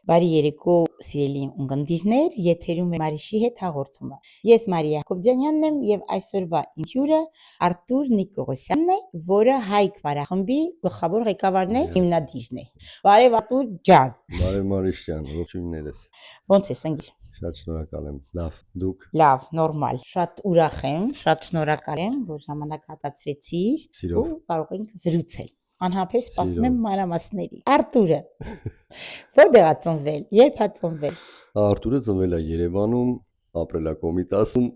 Բարի երեկո, սիրելի ունկնդիրներ, եթերում է Մարիշի հետ հաղորդումը։ Ես Մարիա Հակոբյանյանն եմ եւ այսօրվա իմ հյուրը Արտուր Նիկողոսյանն է, որը Հայք վարախմբի գլխավոր ղեկավարն է, հիմնադիրն է։ Բարև Արտուր ջան։ Բարև Մարիշ ջան, ողջույններս։ Ոնց ես ընկեր։ Շատ շնորհակալ եմ։ Լավ, դուք։ Լավ, նորմալ։ Շատ ուրախ եմ, շատ շնորհակալ եմ, որ ժամանակ հատացրեցիր ու կարող ենք զրուցել։ Անհապեր սպասում եմ մանրամասների։ Արտուրը որտեղ է ծնվել, երբ է ծնվել։ Արտուրը ծնվել է Երևանում, ապրել է Կոմիտասում։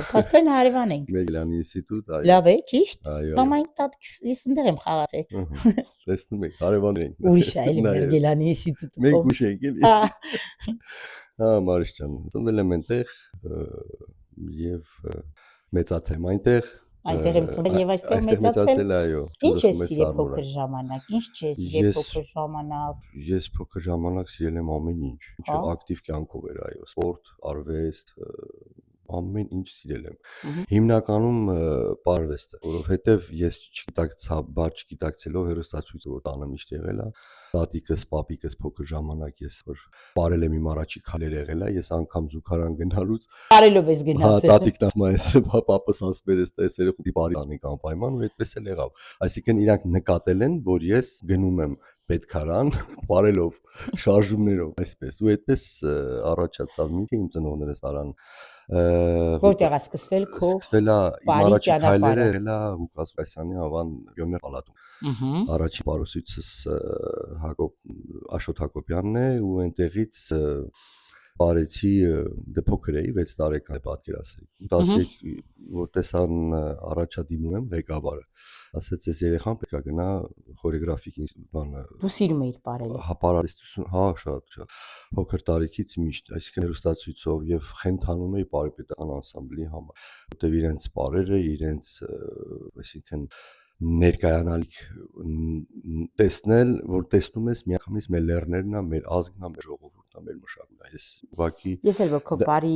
Փաստորեն հարևան ենք։ Մեգելանի ինստիտուտ, այո։ Լավ է, ճիշտ։ Այո։ Մամային տատիկս ես ընդեղ եմ խաղացել։ Տեսնում եք, հարևաններ ենք։ Ուրիշ է, էլի Մեգելանի ինստիտուտը։ Մենք ուշ ենք, էլի։ Մարիշ ջան, ծնվել եմ այնտեղ եւ մեծացել եմ այնտեղ։ Այնտեղ եմ ծնվել եւ այստեղ մեծացել, այո։ Ինչ ես սիրել փոքր ժամանակ, ինչ չես սիրել փոքր ժամանակ։ Ես փոքր ժամանակ սիրել եմ ամեն ինչ, ինչը ակտիվ կյանքով էր, այո, սպորտ, արվեստ, ամեն ինչ սիրել եմ։ Հիմնականում պարվեստը, որովհետև ես չգիտակցելով հեռուստացույցը որ տանը միշտ եղել է, տատիկս, պապիկս փոքր ժամանակ ես որ պարել եմ իմ առաջի քայլերը եղել է, ես անգամ զուգարան գնալուց պարելով ես գնացել։ Հա, տատիկն ասում է, պապս ասում էր, էս երեխի բարի անենք անպայման ու այդպես էլ եղավ։ Այսինքն իրանք նկատել են, որ ես գնում եմ պետքարան, պարելով, շարժումներով, այսպես ու այդպես առաջացավ միտքը իմ ծնողներս տարան Որտեղ է սկսվել քո սկսվել է իմ առաջի քայլերը եղել է Ղուկաս Ղասյանի Ավան Պիոներ պալատում։ Առաջի պարուսույցս Աշոտ Հակոբյանն է ու այնտեղից Բարեցի դե փոքր էի 6 տարեկան է պատկերացրեք 10 որ տեսան առաջադիմում եմ ղեկավարը ասեց այս երեխան պետք է գնա խորեգրաֆիկ բանը դու սիրում էիր պարել հա պարարիստություն հա շատ փոքր տարիքից միշտ այսինքն հեռուստացույցով եւ խենթանում էի պարեպետական անսամբլի համար որտեւ իրենց պարերը իրենց այսինքն ներկայանալիք տեսնել որ տեսնում ես միանգամից մեր լեռներն է մեր ազգն է մեր ժողովուրդն է մեր մշակույթն է ես ուղղակի ես էլ որ քո բարի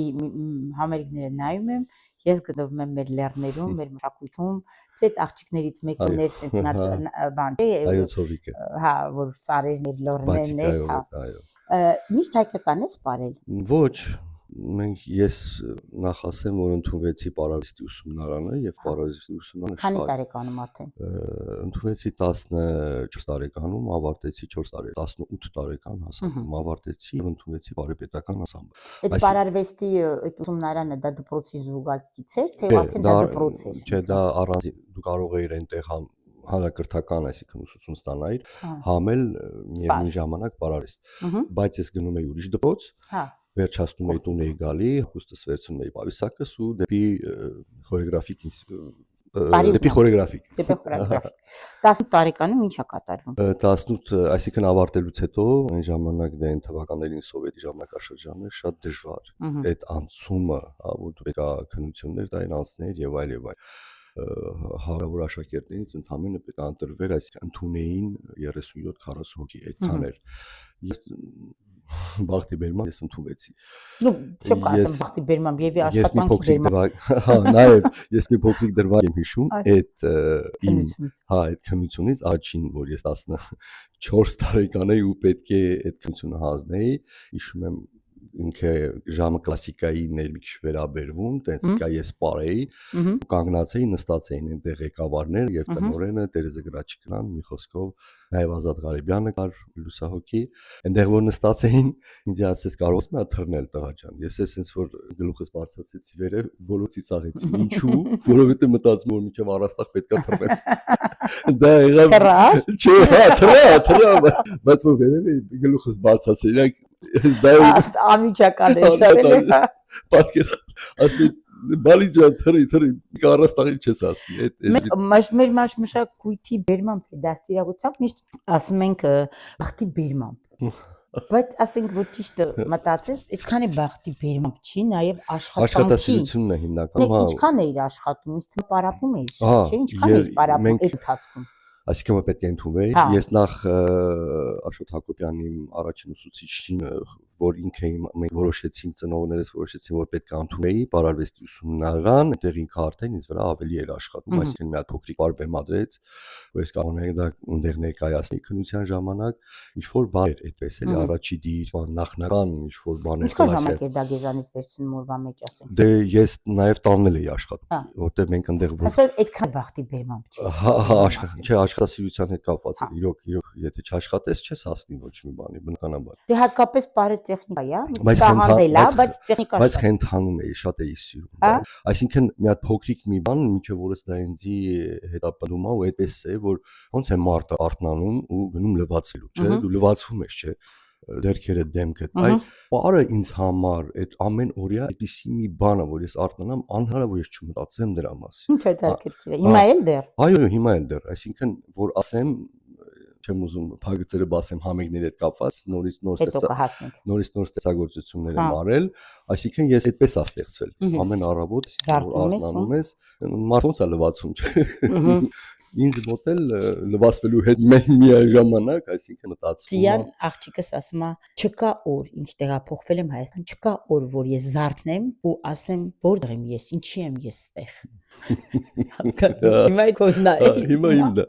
համերգները նայում եմ ես գտնվում եմ մեր լեռներում մեր մշակույթում չէ՞ աղջիկներից մեկը ներ sense բան այո ցովիկը հա որ սարերն էր լեռներն էր հա միշտ հայկական ես պարել ոչ մենք ես նախ ասեմ որ ընդունվեցի պարավիստի ուսումնարանը եւ պարավիստի ուսումնարանը քանի տարեկանում արդեն ընդունվեցի 14 տարեկանում ավարտեցի 18 տարեկան հասակում ավարտեցի եւ ընդունվեցի պարեպետական անսամբլ այդ պարարվեստի այդ ուսումնարանը դա դպրոցի զուգակից էր թե արդեն դա դպրոց էր չէ դա առանձին դու կարող էիր այնտեղ հանրակրթական այսինքն ուսուցում ստանալ համել միևնույն ժամանակ պարարվեստ բայց ես գնում էի ուրիշ դպրոց հա վերջացնում էի տուն էի գալի, հուստս վերցնում էի պավիսակս ու դեպի խորեգրաֆիկ դեպի խորեգրաֆիկ 18 տարեկանում ինչ է կատարվում 18 այսինքն ավարտելուց հետո այն ժամանակ դե այն թվականներին սովետի ժամանակաշրջանն էր շատ դժվար այդ անցումը որ դու եկա քննություններ տային անցներ եւ այլ հարավոր աշակերտներից ընդհանրապես պետք է ընտրվեր այսինքն ընդունեին 37-40 հոգի այդքան էր ես Բախտի բերմամբ ես ընդունվեցի։ Նու չեմ կարծում բախտի բերմամբ եւ աշխատանքի բերմամբ։ Հա, նաեւ ես մի փոքրիկ դրվագ եմ հիշում այդ իմ հա այդ քննությունից առաջին որ ես 14 տարեկան էի ու պետք է այդ քննությունը հանձնեի, հիշում եմ ինքը ժամը կլասիկայի ներմիջ վերաբերվում, տենց կա ես պարեի, կանգնած էի, նստած էին այնտեղ ղեկավարներ եւ տնօրենը Տերեզա Գրաչիկյան, մի խոսքով նաեւ Ազատ Ղարեբյանը կար լուսահոգի, այնտեղ որ նստած էին, ինձ ասեց կարող ես մա թռնել տղա ջան։ Ես էս որ գլուխս բարձրացեցի վերև, բոլոցի ծաղեցի։ Ինչու՞, որովհետեւ մտածում որ միջև առաստաղ պետքա թռնել։ Դա եղավ։ Չէ, հա, թռա, բայց որ վերև գլուխս բարձրացրի, իրանք ես դա ամիջական է շատ պատկեր ասում բալի ջան թռի առաստաղի չես ասնի մեր մշակույթի բերմամբ թե դաստիարակությամբ միշտ ասում ենք բախտի բերմամբ բայց ասենք որ ճիշտ մտածես այդքան է բախտի բերմամբ չի նաև աշխատասիրությունն է հիմնականում հա ինչքան է իր աշխատում ինձ թվում պարապում է չէ ինչքան է պարապում այդ ընթացքում Այսինքն պետք է ընդունվեի ես նախ Աշոտ Հակոբյանի առաջին ուսուցիչին որ ինքը մենք որոշեցինք ծնողներս որոշեցին որ պետք է ընդունեի բարարվեստի ուսումնարան, այնտեղ ինքը արդեն ինձ վրա ավելի էր աշխատում, այսինքն մի հատ փոքրիկ բար բեմադրեց, որ ես կարող էի դա ունդեղ ներկայացնի քննության ժամանակ, ինչ որ բան էր այդպես էլի առաջի դիր, նախնական ինչ որ բաներ Ինչքան ժամանակ էր դա գեզանից վերցնում օրվա մեջ ասենք։ Դե ես նաև տանել էի աշխատում, որտեղ մենք այնտեղ Այսինքն այդքան բախտի բերմամբ չի։ Չէ, աշխատասիրության հետ կապված է, իրոք, եթե չաշխատես, չես հասնի ոչ մի բանի, բնականաբար։ Դե հատկապես բարի տեխնիկա է, սահմանվել է, բայց տեխնիկա բայց խենթանում էի, շատ էի սիրում։ Այսինքն մի հատ փոքրիկ մի բան, միջև որս դա ինձի հետապնդում է ու այդպես է, որ ոնց է մարդը արթնանում ու գնում լվացվելու, չէ՞, դու լվացվում ես, չէ՞։ Դերքերը դեմքդ, այ բարը ինձ համար այդ ամեն օրյա այդպիսի մի բան է, որ ես արթնանամ, անհնար է որ ես չմտածեմ դրա մասին։ Ինչ է դերքերը։ Հիմա էլ դեռ։ Այո, հիմա էլ դեռ, այսինքն որ ասեմ, չեմ ուզում փակցերը բասեմ համերգների հետ կապված, նորից նոր ստեղծագործություններ եմ արել, այսինքն ես այդպես ա ստեղծվել։ Ամեն առավոտ արթնանում ես, մարդը ոնց է լվացում, չէ՞։ Ինձ մոտ էլ լվացվելու հետ միաժամանակ, այսինքն մտածում եմ։ Ծիան աղջիկս ասում է, չկա օր, ինչ տեղափոխվել եմ Հայաստան, չկա օր, որ ես զարթնեմ ու ասեմ, որտեղ եմ ես, ինչի եմ ես ստեղ։ Հասկացա։ Հիմա քոննա է։ Հիմա իմն է։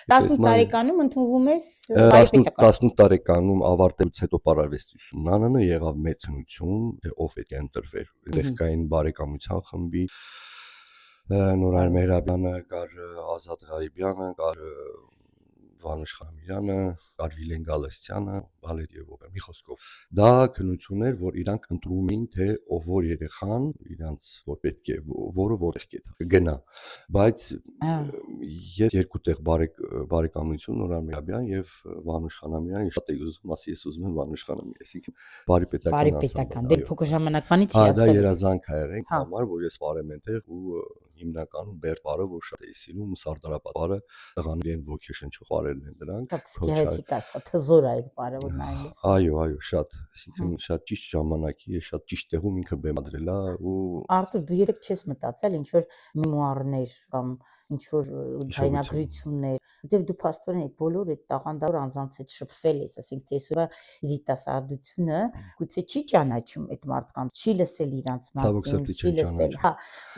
18 տարեկանում ընդունվում ես 18 տարեկանում ավարտելուց հետո բարարվեստի ուսումնարանը եղավ մեծ հնություն, թե ով է ընտրվեր։ Այդտեղ կային բարեկամության խմբի Նորայր Մեհրաբյանը, կար Ազատ Ղարիբյանը, կար Վանուշ Խանամյանը, կար Վիլեն Գալստյանը, Վալերի եւ ովը, մի խոսքով։ Դա քննություն էր, որ իրանք ընտրում էին, թե ով որ երեխան իրանց որ պետք է, որը որտեղ կգնա։ Բայց ես երկու տեղ բարեկամություն Նորայր Մեհրաբյան եւ Վանուշ Խանամյան, շատ էի ուզում, ասի ես ուզում եմ Վանուշ Խանամյան, այսինքն բարի պետական։ Դե փոքր ժամանակվանից հիացել։ Դա երազանք ա եղել ինձ համար, որ ես բարեմ այնտեղ ու հիմնականում Բերբարը, որ շատ էի սիրում, Սարդարապետը, տղաների են ոգեշնչող բարերն են դրանք։ Գեղեցիկ է, թզոր է այդ բարը, որ նայես։ Այո, շատ, այսինքն շատ ճիշտ ժամանակի է, շատ ճիշտ տեղում ինքը բեմադրել է ու Արտուր, դու երեք չես մտածել ինչ որ մեմուարներ կամ ինչ որ ձայնագրություններ, որտեղ դու փաստորեն այդ բոլոր այդ տաղանդավոր անձանց հետ շփվել ես, ասենք թե այսօր երիտասարդությունը գուցե չի ճանաչում այդ մարդկանց, չի լսել իրանց մասին, չի լսել։ Հա,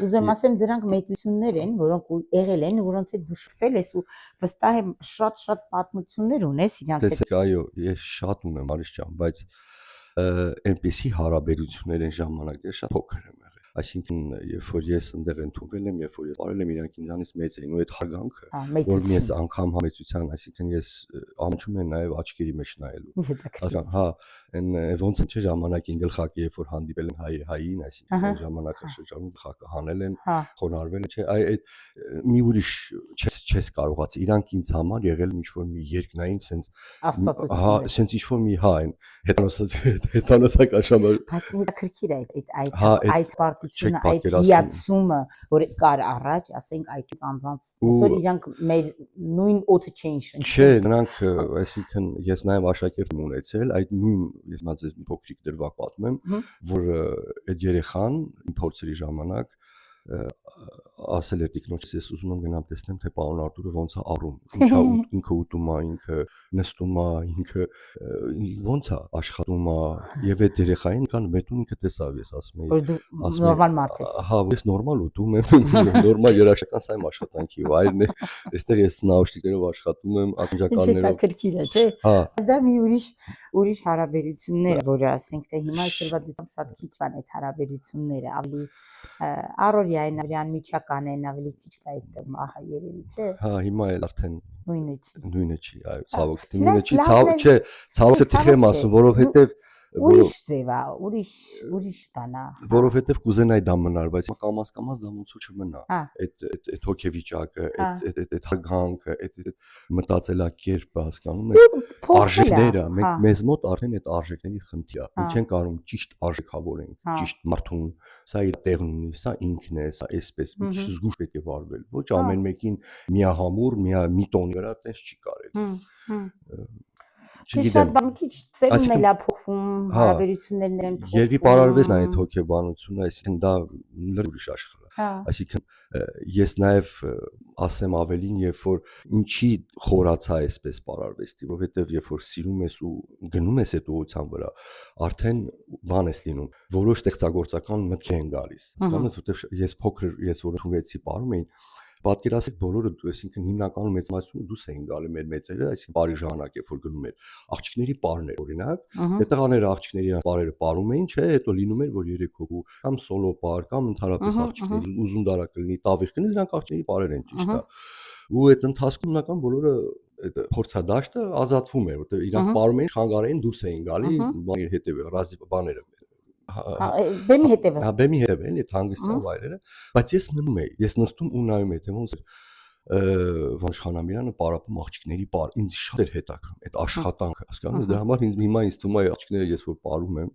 ուզում ասեմ դրանք մեծություններ են, որոնք եղել են, որոնց հետ դու շփվել ես ու վստահ եմ շատ պատմություններ ունես իրանց հետ։ Տեսեք, այո, ես շատ ունեմ, Արիշ ջան, բայց այնպեսի հարաբերություններ են ժամանակներ շատ փոքր եմ եղել։ Այսինքն, երբ որ ես այնտեղ ընդունվել եմ, երբ որ ես բարել եմ, իրանք ինձանից մեծ էին ու այդ հարգանքը, որ ես անգամ համեցության, այսինքն ես ամաչում եմ նաև աչքերի մեջ նայելու։ Հա, այն ոնց չէ ժամանակին գլխակի, երբ որ հանդիպել են հային, այսինքն ժամանակաշրջանում գլխակը հանել են, խոնարհվել են, չէ, այդ մի ուրիշ չես կարողացի։ Իրանք ինձ համար եղել ինչ որ մի երկնային sense, հա, sense ինչ որ մի հա այն հետանոսական շամար։ Բայց հետաքրքիր է այդ պարտությունը, այդ հիացումը, որ կար առաջ, ասենք այդ անձանց, ոնց որ իրանք մեր նույն օդը չէին շնչում։ Չէ, նրանք, այսինքն ես նաև աշակերտ եմ ունեցել, այդ նույն ես մածես մի փոքրիկ դրվագ պատմեմ, որ այդ երեխան իմ փորձերի ժամանակ ասել էր տիկնոջս ես ուզում եմ գնամ տեսնեմ թե պարոն Արտուրը ոնց է առում, ինչա ինքը ուտում է, ինքը նստում է, ինքը ոնց է աշխատում է եւ այդ երեխային կան մետուն ինքը տեսավ ես ասում էի նորմալ մարդ ես։ Հա, ես նորմալ ուտում եմ, նորմալ երաշտական սայմ աշխատանքի ու այլն է, այստեղ ես նաուշտիկներով աշխատում եմ, ակնճակալներով։ Հետաքրքիր է, չէ՞։ Դա մի ուրիշ հարաբերություններ, որը ասենք թե հիմա այսօրվա դիտում շատ քիչ բան այդ հարաբերությունները, ավելի առօրյային վրան միջական են, ավելի քիչ կա այդ մահա երևի, չէ։ Հա, հիմա էլ արդեն նույնը չի, այո, ցավոք, նույնը չի, չէ, ցավոք թիխեմ ասում, որովհետև ուրիշ ձև է, ուրիշ բան է։ Որովհետև կուզենայի դա մնար, բայց կամաց դա ոնց ու չմնա։ Այդ հոգեվիճակը, այդ հարգանքը, այդ մտածելակերպը, հասկանում ես, արժեքները, մեզ մոտ արդեն այդ արժեքների խնդիր է։ Մենք չենք կարող ճիշտ արժեքավորենք, ճիշտ մարդուն, սա իր տեղն ունի, սա ինքն է, սա այսպես, մի քիչ զգուշ պետք է վարվել։ Ոչ ամեն մեկին միահամուռ, մի տոնի վրա տես չի կարելի։ Շատ բան քիչ ծերունն էլ է փոխվում, հարաբերություններն են փոխվում։ Երբ պարարվես նա այդ հոգեբանությունը, այսինքն դա ուրիշ աշխարհ է։ Այսինքն ես նաև ասեմ ավելին, երբ որ ինչի խորացա այսպես պարարվեստի, որովհետև երբ որ սիրում ես ու գնում ես այդ ուղղության վրա, արդեն բան ես լինում, որոշ ստեղծագործական մտքեր են գալիս։ Հասկանու՞մ ես, որովհետև ես փոքր, ես որ ընդունվեցի պարում էին, պատկերացրեք բոլորը, այսինքն հիմնականում մեծամասնությունը դուրս էին գալի մեր մեծերը, այսինքն բարի ժամանակ երբ որ գնում էր աղջիկների պարներ օրինակ, դե տղաները աղջիկների պարերը պարում էին, չէ, հետո լինում էր որ 3 հոգու կամ սոլո պար կամ ընդհանրապես աղջիկների ուզում դարակ կլինի, տավիղ կլինի, դրանք աղջիկների պարեր են ճիշտ է։ Ու այդ ընթացքում նական բոլորը այդ փորձադաշտը ազատվում էր, որտեղ իրանք պարում էին, խանգարային դուրս էին գալի, բանի հետևը, ռազի բաները բեմի հետևը։ Հա, բեմի հետևը, էլի այդ հանգստյան վայրերը, բայց ես մնում էի, ես նստում ու նայում էի, թե ոնց Վանժ Խանամյանը պարապում աղջիկների պար, ինձ շատ էր հետաքրքրում այդ աշխատանքը, հասկանու՞մ ես, դրա համար ինձ հիմա ինձ թվում է աղջիկները ես որ պարում եմ,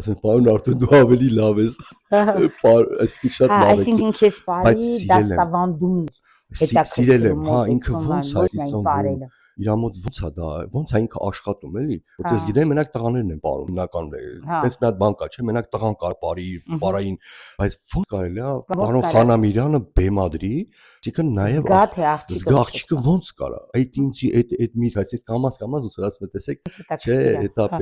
ասում են պարոն Արտուր դու ավելի լավ ես, այսինքն շատ լավ է։ Այսինքն քեզ պարի դաստավանդում սիրել եմ, հա, ինքը ոնց է ծնվում, իր մոտ ոնց է դա, ոնց է ինքը աշխատում, էլի, որտեղ ես գիտեմ մենակ տղաներն են պարում, հիմնականում, այդպես մի հատ բան կա, չէ, մենակ տղան կար պարի, պարային, բայց ոնց կարելի է պարոն Խանամիրյանը բեմադրի, այսինքն նաև զգա աղջիկը ոնց կարա, այդ ինձի այդ մի այսպես կամաց ուսրած մտեսեք, չէ, էտապ,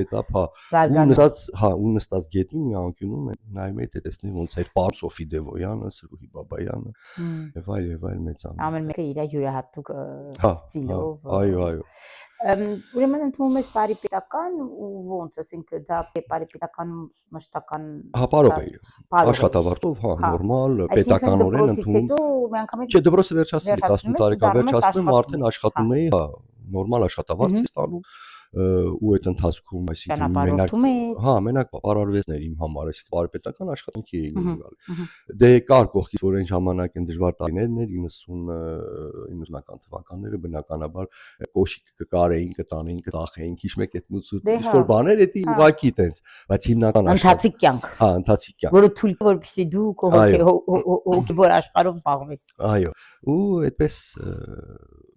հա, ու նստած գետին մի անկյունում են, նայում էի, տեսնեմ ոնց էր պարում Սոֆի Դևոյանը, Սրուհի Բաբայանը, եւ այլ մեծ ամեն մեկը իր յուրահատուկ ստիլով։ Այո։ Ուրեմն ընդունում ես պարիպետական ու ոնց, ասենք դա պարիպետական մշտական հա պարով էի աշխատավարձով, հա, նորմալ պետականորեն ընդունում։ Չէ, դպրոցը վերջացրի 18 տարեկան վերջացնում, արդեն աշխատում էի, հա, նորմալ աշխատավարձ էի ստանում ու այդ ընթացքում, այսինքն մենակ պարարվեստներ իմ համար, այսինքն պարիպետական աշխատանքի էի գալի։ Դե կար կողքից որ այն ժամանակ այն դժվար տարիներն էր 90-90-ական թվականները բնականաբար կոշիկ կկարեին, կտանեին, կտախեին, քիչ մեկ այդ մուծուտ ինչ-որ բաներ, դա ուղակի տենց, բայց հիմնական ընթացիկ կյանք։ Հա, ընթացիկ կյանք։ Որը թույլ տա որպեսզի դու հոգեբոր աշխարհով զբաղվես։ Այո, ու այդպես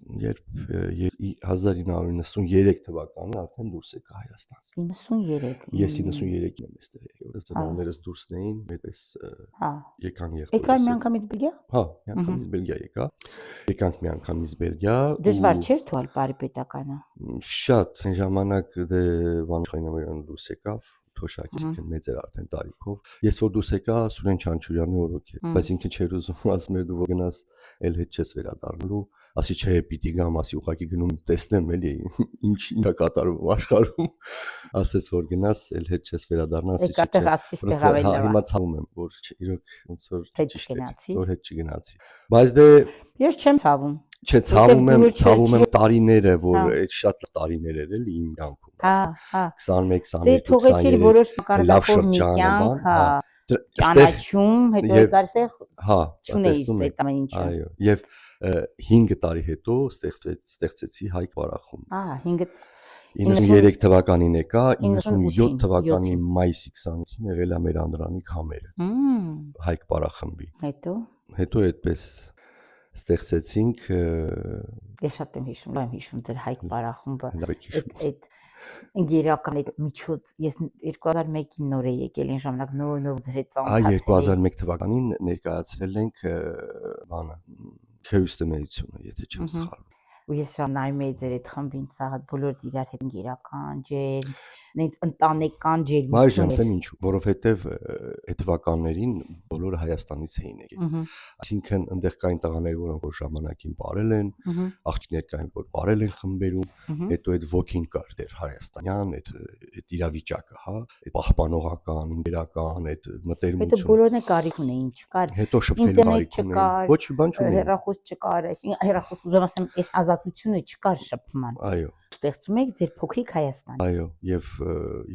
երբ 1993 թվականին արդեն դուրս եկա Հայաստանից։ 93։ Ես 93-ին եմ այստեղ եկել, որովհետև ծնողներս դուրսն էին, այդպես եկանք եղբորս։ Եկա միանգամից Բելգիա։ Հա, միանգամից Բելգիա եկա։ Եկանք միանգամից Բելգիա։ Դժվար չէր թողել պարիպետականը։ Շատ, այն ժամանակ դե Վանժ Խանամյանը դուրս եկավ թոշակից մեծ էր արդեն տարիքով։ Ես որ դուրս եկա Սուրեն Չանչուրյանի օրոք է, բայց ինքը չէր ուզում, ասում էր դու որ գնաս էլ հետ չես վերադառնալու, ասի չէ, պիտի գամ, ասի ուղղակի գնում տեսնեմ էլի ինչա կատարվում աշխարհում, ասեց որ գնաս էլ հետ չես վերադառնա, ասի չէ։ Հա, հիմա ցավում եմ, որ իրոք ոնց որ ճիշտ է, որ հետ չգնացի։ Բայց դե ես չեմ ցավում։ Չէ, ցավում եմ տարիները, որ այդ շատ տարիներ էր էլի իմ կյանքում, 21, 22, 23 լավ շրջան է, հա, ճանաչում, հետո եկար սեղ, հա, չունեիր այդ ամեն ինչը։ Այո, եւ 5 տարի հետո ստեղծեցի Հայկ Վարախում։ 93 թվականին եկա, 97 թվականի մայիսի 28-ին եղել է մեր անդրանիկ համերը։ Հայկ Վարախմբի։ Հետո այդպես ստեղծեցինք։ Ես շատ եմ հիշում ձեր Հայկ Վարախումբը։ Այդ ինգերական այդ միջոց ես 2001-ին նոր եմ եկել, այն ժամանակ նոր ձեր հետ ծանոթացել։ Այ 2001 թվականին ներկայացրել ենք բանը քերուստեմեությունը, եթե չեմ սխալվում։ Ու ես նայում էի ձեր այդ խմբին, սա բոլորը իրար հետ ինգերական ջեր, նենց ընտանեկան ջեր։ Բայց ասեմ ինչու, որովհետև այդ թվականներին բոլորը Հայաստանից էին եկել։ Այսինքն այնտեղ կային տղաներ, որոնք որ ժամանակին ապրել են, աղջիկներ կային, որ ապրել են խմբերում, հետո այդ ոգին կար դեր հայաստանյան, այդ իրավիճակը, հա, այդ պահպանողական, ինգերական, այդ մտերմությունը։ Հետո բոլորն է կարիք ունեին, չկար։ Հետո շփվելու կարիք ունեին։ Ոչ մի բան չունեին։ Հեռախոս չկար, այսինքն հեռախոս ուզում ասեմ, այս ազատությունը չկար շփման։ Այո։ Ստեղծում եք ձեր փոքրիկ Հայաստան։ Այո, եւ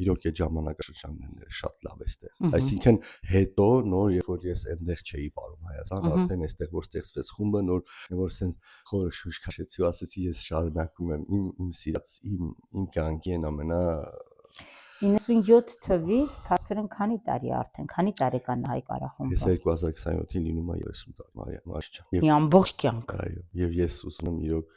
իրոք այդ ժամանակաշրջանները շատ լավ է ստեղ։ Այսինքն հետո նոր երբ որ ես այնտեղ չէի ապրում Հայաստան, արդեն այստեղ որ ստեղծվեց խումբը, նոր որ sense խորը շուշ քաշեցի ու ասեցի ես շարունակում եմ իմ սիրած իմ կյանքի այն ամենա 97 թվից փաստորեն քանի տարի արդեն, քանի տարեկան է Հայկ Արախումբը։ Ես 2027-ին լինում եմ 30 տարի, Մարիամ Աշճան։ Մի ամբողջ կյանք։ Այո, եւ ես ուզում եմ իրոք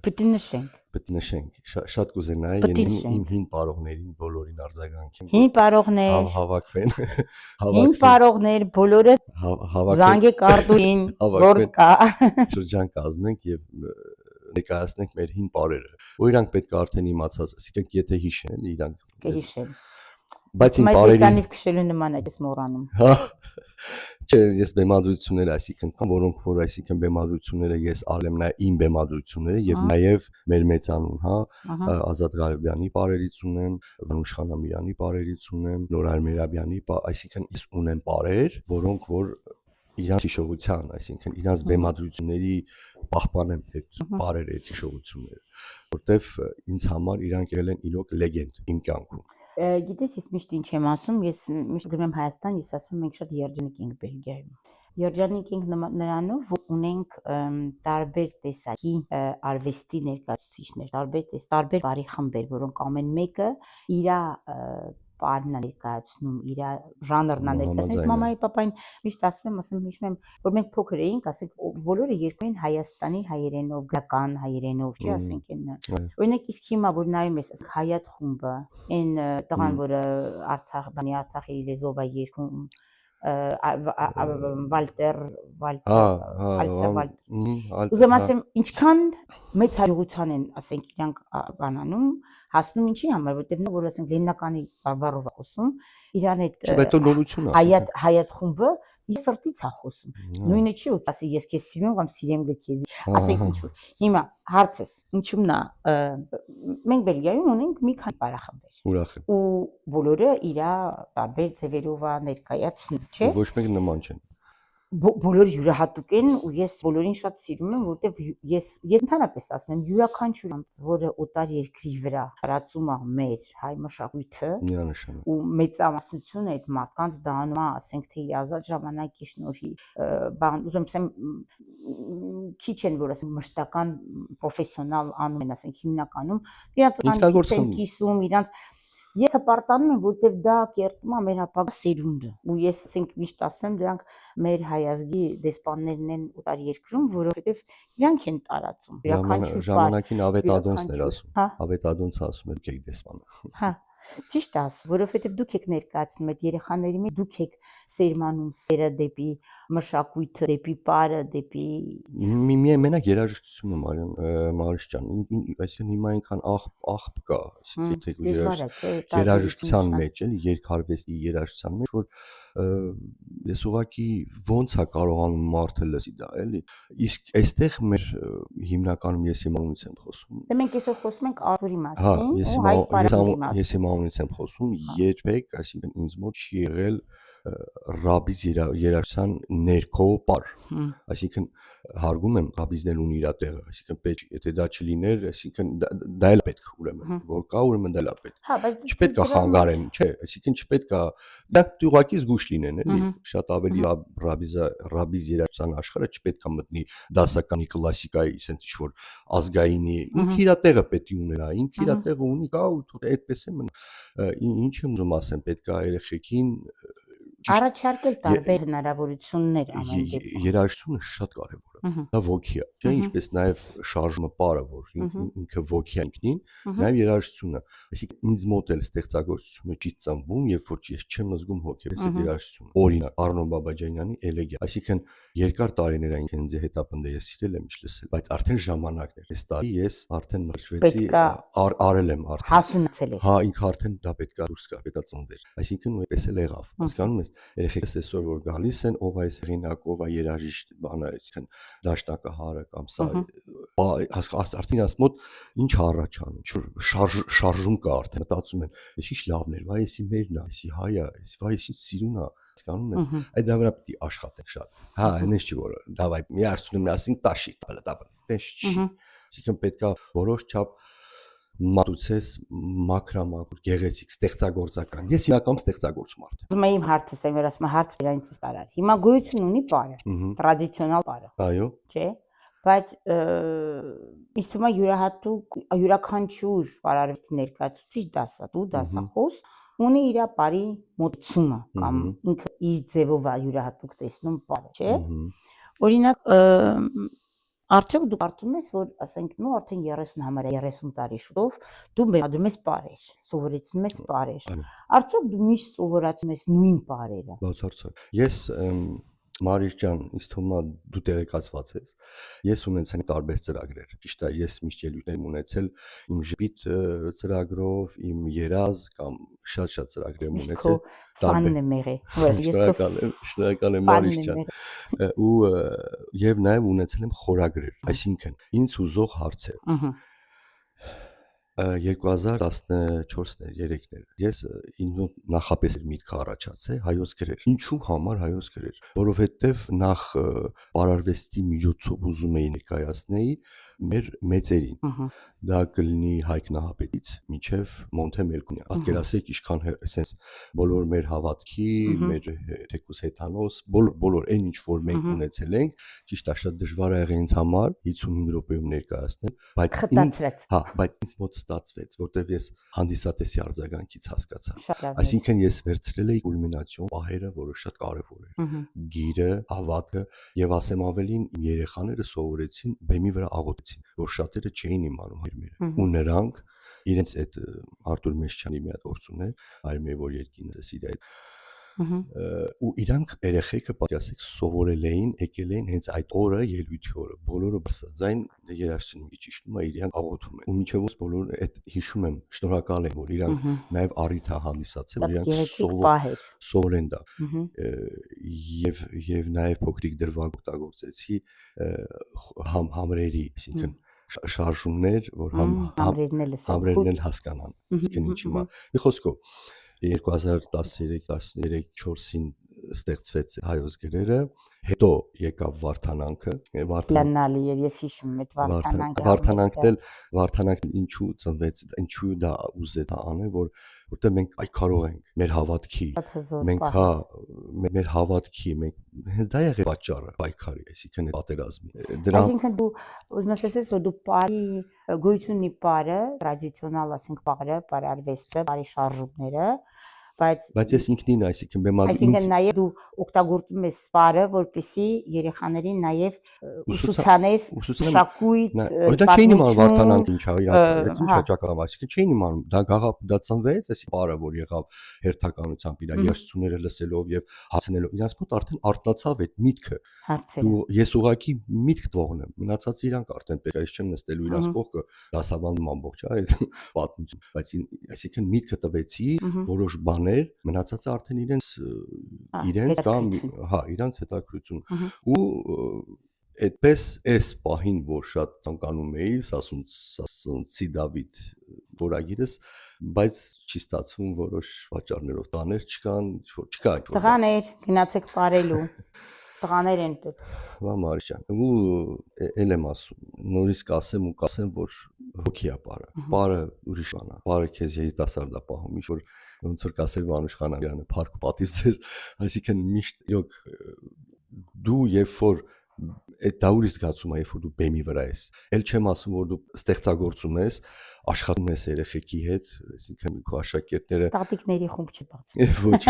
Պիտի նշենք։ պետք նշենք, շատ կուզենայի իմ հին պարողներին բոլորին արձագանքեմ։ Հին պարողներ, հավաքվեն, հին պարողներ, բոլորը զանգե կարտուին, որ կա։ Շրջան կազմենք եւ ներկայացնենք մեր հին պարերը, որ իրանք պետք է արդեն իմացած, ասիկան եթե հիշեն, իրանք կհիշեն։ Բայց իմ պարերի Մեծանիվ քշելու նման է ես մոռանում։ Հա։ Չէ, ես բեմադրություններ, այսինքն կան, որոնք որ այսինքն բեմադրությունները ես արել եմ նաև իմ բեմադրությունները եւ նաև մեր մեծանուն, հա, Ազատ Ղարաբյանի պարերից ունեմ, Վանուշ Խանամյանի պարերից ունեմ, Նորայր Մերաբյանի, այսինքն ես ունեմ պարեր, որոնք որ իրանց հիշողության, այսինքն իրանց բեմադրությունների պահպանեմ այդ պարերը, այդ հիշողությունները, որտեվ ինձ համար իրանք եղել են իրոք լեգենդ իմ կյանքում։ Գիտես, ես միշտ ինչ եմ ասում, ես միշտ գնում եմ Հայաստան, ես ասում եմ մենք շատ երջանիկ ենք Բելգիայում։ Երջանիկ ենք նրանով, որ ունենք տարբեր տեսակի արվեստի ներկայացուցիչներ, տարբեր բարի խմբեր, որոնք ամեն մեկը իր պարն է ներկայացնում, իր ժանրն է ներկայացնում։ Մամայի, պապային միշտ ասում եմ, որ մենք փոքր էինք, ասենք բոլորը երկու են Հայաստանի հայերենով, գրական հայերենով, չի ասենք այն։ Օրինակ իսկ հիմա որ նայում ես Հայատ խումբը, այն տղան, որը Արցախի լեզվով է երգում, Վալտեր, ուզում ասեմ, ինչքան մեծ հաջողության են, ասենք, իրանք բանանում, հասնում ինչի համար, որտեղ նա որ ասենք Լենինականի բառով է խոսում, իրան այդ Հայատ խումբը իր սրտից է խոսում։ Նույնը չի որ ասի ես քեզ սիրում եմ կամ սիրեմ քեզ, ասենք ինչ որ։ Հիմա հարցս, ինչու՞մն է, մենք Բելգիայում ունենք մի քանի բարախմբեր։ Ուրախ եմ։ Ու բոլորը իր տարբեր ձևերով է ներկայացնում, չէ՞։ Ոչ մեկը նման չեն։ Բոլորը յուրահատուկ են ու ես բոլորին շատ սիրում եմ, որովհետև ես ընդհանրապես ասում եմ, յուրաքանչյուր անձ, որը օտար երկրի վրա հարացում է մեր հայ մշակույթը ու մեծամասնությունը այդ մարդկանց դառնում է, ասենք թե իր ազատ ժամանակի շնորհիվ, ուզում ասեմ, քիչ են, որ ասենք մշտական պրոֆեսիոնալ անում են, ասենք հիմնականում, իրանց են կիսում, իրանց Ես հպարտանում եմ, որտեղ դա կերտում է մեր ապագա սերունդը։ Ու ես ասենք միշտ ասում եմ, դրանք մեր հայազգի դեսպաններն են օտար երկրում, որովհետև իրանք են տարածում։ Ժամանակին Ավետադոնցն էր ասում։ Ավետադոնցը ասում էր դուք եք դեսպանը։ Հա, ճիշտ է ասում, որովհետև դուք եք ներկայացնում այդ երեխաների մեջ, դուք եք սերմանում սերը դեպի մշակույթը, դեպի պարը, դեպի մենակ երաժշտությունը Մարիշ ջան, այսինքն հիմա այնքան աղբ կա, այսինքն երաժշտության մեջ, էլի երկարվեստի երաժշտության մեջ, որ ես ուղղակի ոնց է կարողանում մարդը լսի դա, էլի։ Իսկ այստեղ մեր հիմնականում ես իմանունից եմ խոսում։ Դե մենք այսօր խոսում ենք Արթուրի մասին, ու Հայկ Պարահանդի մասին։ Ես իմանունից եմ խոսում, երբեք, այսինքն ինձ մոտ չի եղել ռաբիզ երաժշտության ներքո պար, այսինքն հարգում եմ ռաբիզներ ունի իր տեղը, այսինքն պետք եթե դա չլիներ, այսինքն դա էլ պետք ուրեմն որ կա ուրեմն դա էլ պետք։ Չպետք է խանգարեն, չէ, այսինքն չպետք է դա ուղղակի զգուշ լինեն, էլի, շատ ավելի ռաբիզ երաժշտության աշխարհը չպետք է մտնի դասականի կլասիկայի, ասենց ինչ որ ազգայինի, ինքը իր տեղը պետք է ունենա, ինքը իր տեղը ունի, կա ու այդպես է մնա։ Ինչ եմ ուզում ասեմ, պետք է երեխեքին առաջարկել տարբեր հնարավորություններ ամեն դեպքում։ Երաժշտությունը շատ կարևոր է։ Դա ոգի է, չէ՞, ինչպես նաև շարժումը պարը, որ ինքը ոգի է ինքնին, նաև երաժշտությունը։ Այսինքն ինձ մոտ էլ ստեղծագործությունը չի ծնվում, երբ որ ես չեմ զգում հոգևես այդ երաժշտությունը։ Օրինակ Արնո Բաբաջանյանի Էլեգիա, այսինքն երկար տարիներ այն ինձ հետապնդել ես սիրել եմ ինչ լսել, բայց արդեն ժամանակն էր։ Այս տարի ես արդեն մրցվեցի, արել եմ արդեն։ Հասունացել ես։ Հա, ինքը արդեն դա պետք է դուրս գա, պետք է ծնվեր։ Այսինքն այդպես էլ եղավ։ Հասկանում ես, երեխեքս այսօր որ գալիս են, ով այս հեղինակ, ով է երաժիշտ, բանը, այսինքն դաշնակահարը կամ սա, արդեն ասում մոտ ինչ առաջանում, շարժում կա արդեն, մտածում են, ես ինչ լավն էր, վայ, էսի մերն է, էսի հայ է, վայ, էսի սիրուն է, հասկանում ես, այդ դրա վրա պետք է աշխատենք շատ։ Հա, այնպես չի որ, դավայ, մի արցնում ասին տաշի, տա, տես չի։ Այսինքն պետք է որոշ չափ մատուցես մաքրամաքուր գեղեցիկ ստեղծագործական։ Ես իրական ստեղծագործում եմ արդեն։ Ուզում եմ իմ հարցը ասեմ, որ ասում եմ հարց վերանից ստարար։ Հիմա գոյություն ունի պարը, տրադիցիոնալ պարը։ Այո։ Չէ՞։ Բայց ինձ թվում է յուրահատուկ յուրաքանչյուր պարարվեստի ներկայացուցիչ դասատու, դասախոս ունի իր բարի մոտեցումը կամ ինքը իր ձևով է յուրահատուկ տեսնում բարը, չէ՞։ Օրինակ, արդյոք դու կարծում ես, որ ասենք նո արդեն 30 համարյա 30 տարի շուտով դու մեղադրում ես բարեր, սովորեցնում ես բարեր։ Արդյոք դու միշտ սովորացնում ես նույն բարերը։ Բացարձակ։ Ես Մարիշ ջան, ինձ թվում է դու տեղեկացված ես։ Ես ունեցել եմ տարբեր ծրագրեր։ Ճիշտ է, ես միշտ ելույթներ ունեցել իմ ժպիտ ծրագրով, իմ երազ կամ շատ ծրագրեր ունեցել։ Ֆանն եմ եղել։ Շնորհակալ եմ Մարիշ ջան։ Ու եւ նաեւ ունեցել եմ խորագրեր, այսինքն ինձ հուզող հարցեր։ 2014-3-ներ ես ինձ նախապես միտքը առաջացել հայոց գրեր։ Ինչու համար հայոց գրեր, որովհետև նախ պարարվեստի միջոցով ուզում էի ներկայացնել մեր մեծերին։ Դա կլինի Հայկ Նահապետից մինչև Մոնթե Մելքոնյան։ Պատկերացրեք ինչքան sense բոլոր մեր հավատքի, մեր թեկուս հեթանոս, բոլոր այն ինչ որ մենք ունեցել ենք, ճիշտ է, շատ դժվար է եղել ինձ համար 55 րոպեում ներկայացնել, բայց ինձ մոտ ստացվեց, որտեվ ես հանդիսատեսի արձագանքից հասկացա։ Այսինքն ես վերցրել էի կուլմինացիոն պահերը, որը շատ կարևոր էր։ Գիրը, հավատքը եւ ասեմ ավելին, իմ երեխաները սովորեցին բեմի վրա աղոթեցին, որ շատերը չէին իմանում հայրմերը։ Ու նրանք իրենց այդ Արտուր Մեշչյանի մի հատ գործ ուներ, հայրմերը որ երկինս իր այդ ու իրանք երեխեքը պատկասեք սովորել էին, եկել էին հենց այդ օրը ելույթի օրը, բոլորը բրսաձայն երաժշտություն ճիշտում է իրանք աղոթում են։ Ու միջևս բոլորը այդ հիշում եմ, շնորհակալ եմ, որ իրանք նաև առիթ է հանդիսացել, որ իրանք սովորեն դա։ Եվ նաև փոքրիկ դրվագ օգտագործեցի համրերի, այսինքն շարժումներ, որ համրերն էլ հասկանան, այսինքն ինչի՞ մա։ Մի խոսքով 2013-14-ին ստեղծվեց հայոց գրերը, հետո եկավ Վարդանանքը, Լանալի էր, ես հիշում եմ այդ Վարդանանքն ինչու ծնվեց, ինչու դա ուզեց անել, որտեղ մենք պայքարող ենք մեր հավատքի, մենք մեր հավատքի, մենք դա եղել պատճառը պայքարի, այսինքն պատերազմի։ Այսինքն դու ուզում ես ասես, որ դու բարի գոյությունի բարը, տրադիցիոնալ ասենք բարը, բարարվեստը, բարի շարժումները, բայց ես ինքնին, այսինքն բեմալ այսինքն նաև դու օգտագործում ես սպարը, որպեսզի երեխաներին նաև ուսուցանես մշակույթ, դա չէին իմանում Վարդանանքը ինչա, ինչա ճակատամ, այսինքն չէին իմանում, դա ծնվեց, այսի բարը, որ եղավ հերթականությամբ իր երաժշտությունները լսելով եւ հասնելով, իրանց մոտ արդեն արտնացավ այդ միտքը։ Ես ուղղակի միտք թողնեմ, մնացած իրանք արդեն պետք է ես չեմ նստելու իրանց կողքը, դասավանդում ամբողջ այդ պատմություն, բայց այսինքն միտքը տվեցի, որոշ բաներ, մնացածը արդեն իրենց կամ իրանց հետաքրություն ու այդպես այս պահին որ շատ ցանկանում էի Սասունցի Դավիթ որագիրս, բայց չի ստացվում որոշ պատճառներով տաներ չկան, որ չկա այդ տղաներ գնացեք բարելու տղաներ են դուք Մարիշ ջան ու էլ եմ ասում նորից կասեմ որ հոգի է բարը ուրիշ բան է բարը քեզ երիտասարդ է պահում ինչ որ ոնց որ կասեր Վանուշ Խանամյանը փառք պատիվցես այսինքն միշտ իրոք դու երբ որ այդ դա ուրիշ զգացում է երբ որ դու բեմի վրա ես էլ չեմ ասում որ դու ստեղծագործում ես աշխատում ես երեխեքի հետ այսինքն քո աշակերտները տատիկների խումբ չի բացում ոչ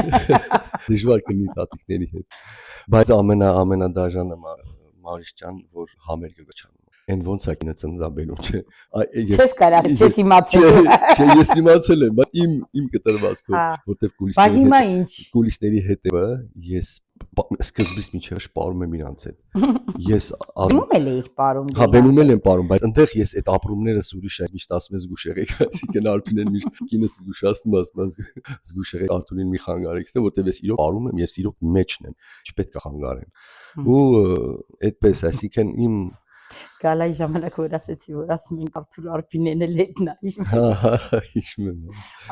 դժվար կլինի տատիկների հետ բայց ամենադաժանը Մարիշ ջան որ համերգը գճանում Այն ոնց է կինը ծննդաբերում, չէ։ Չես կարա, չես իմացել։ Չէ, ես իմացել եմ, բայց իմ կտրվածքով, որտեվ կուլիսների հետևը ես սկզբից մինչև շպարում եմ իրանց հետ։ Ես բեմում էլ էի պարում։ Հա, բեմում էլ եմ պարում, բայց այնտեղ ես այդ ապրումներս ուրիշ է, միշտ ասում եմ զգուշեղեք, այսինքն Արփինեն միշտ կինս զգուշացնում ասում զգուշեղեք Արտուրին մի խանգարեք, որտեվ ես իրոք պարում եմ, ես իրոք մեջն եմ, չպետք է խանգարեմ։ Ու այդպես, այսինքն իմ Գալայի ժամանակ որ ասեցի որ ասում են Արտուր Արփինեն էլ հետնա հիշում եմ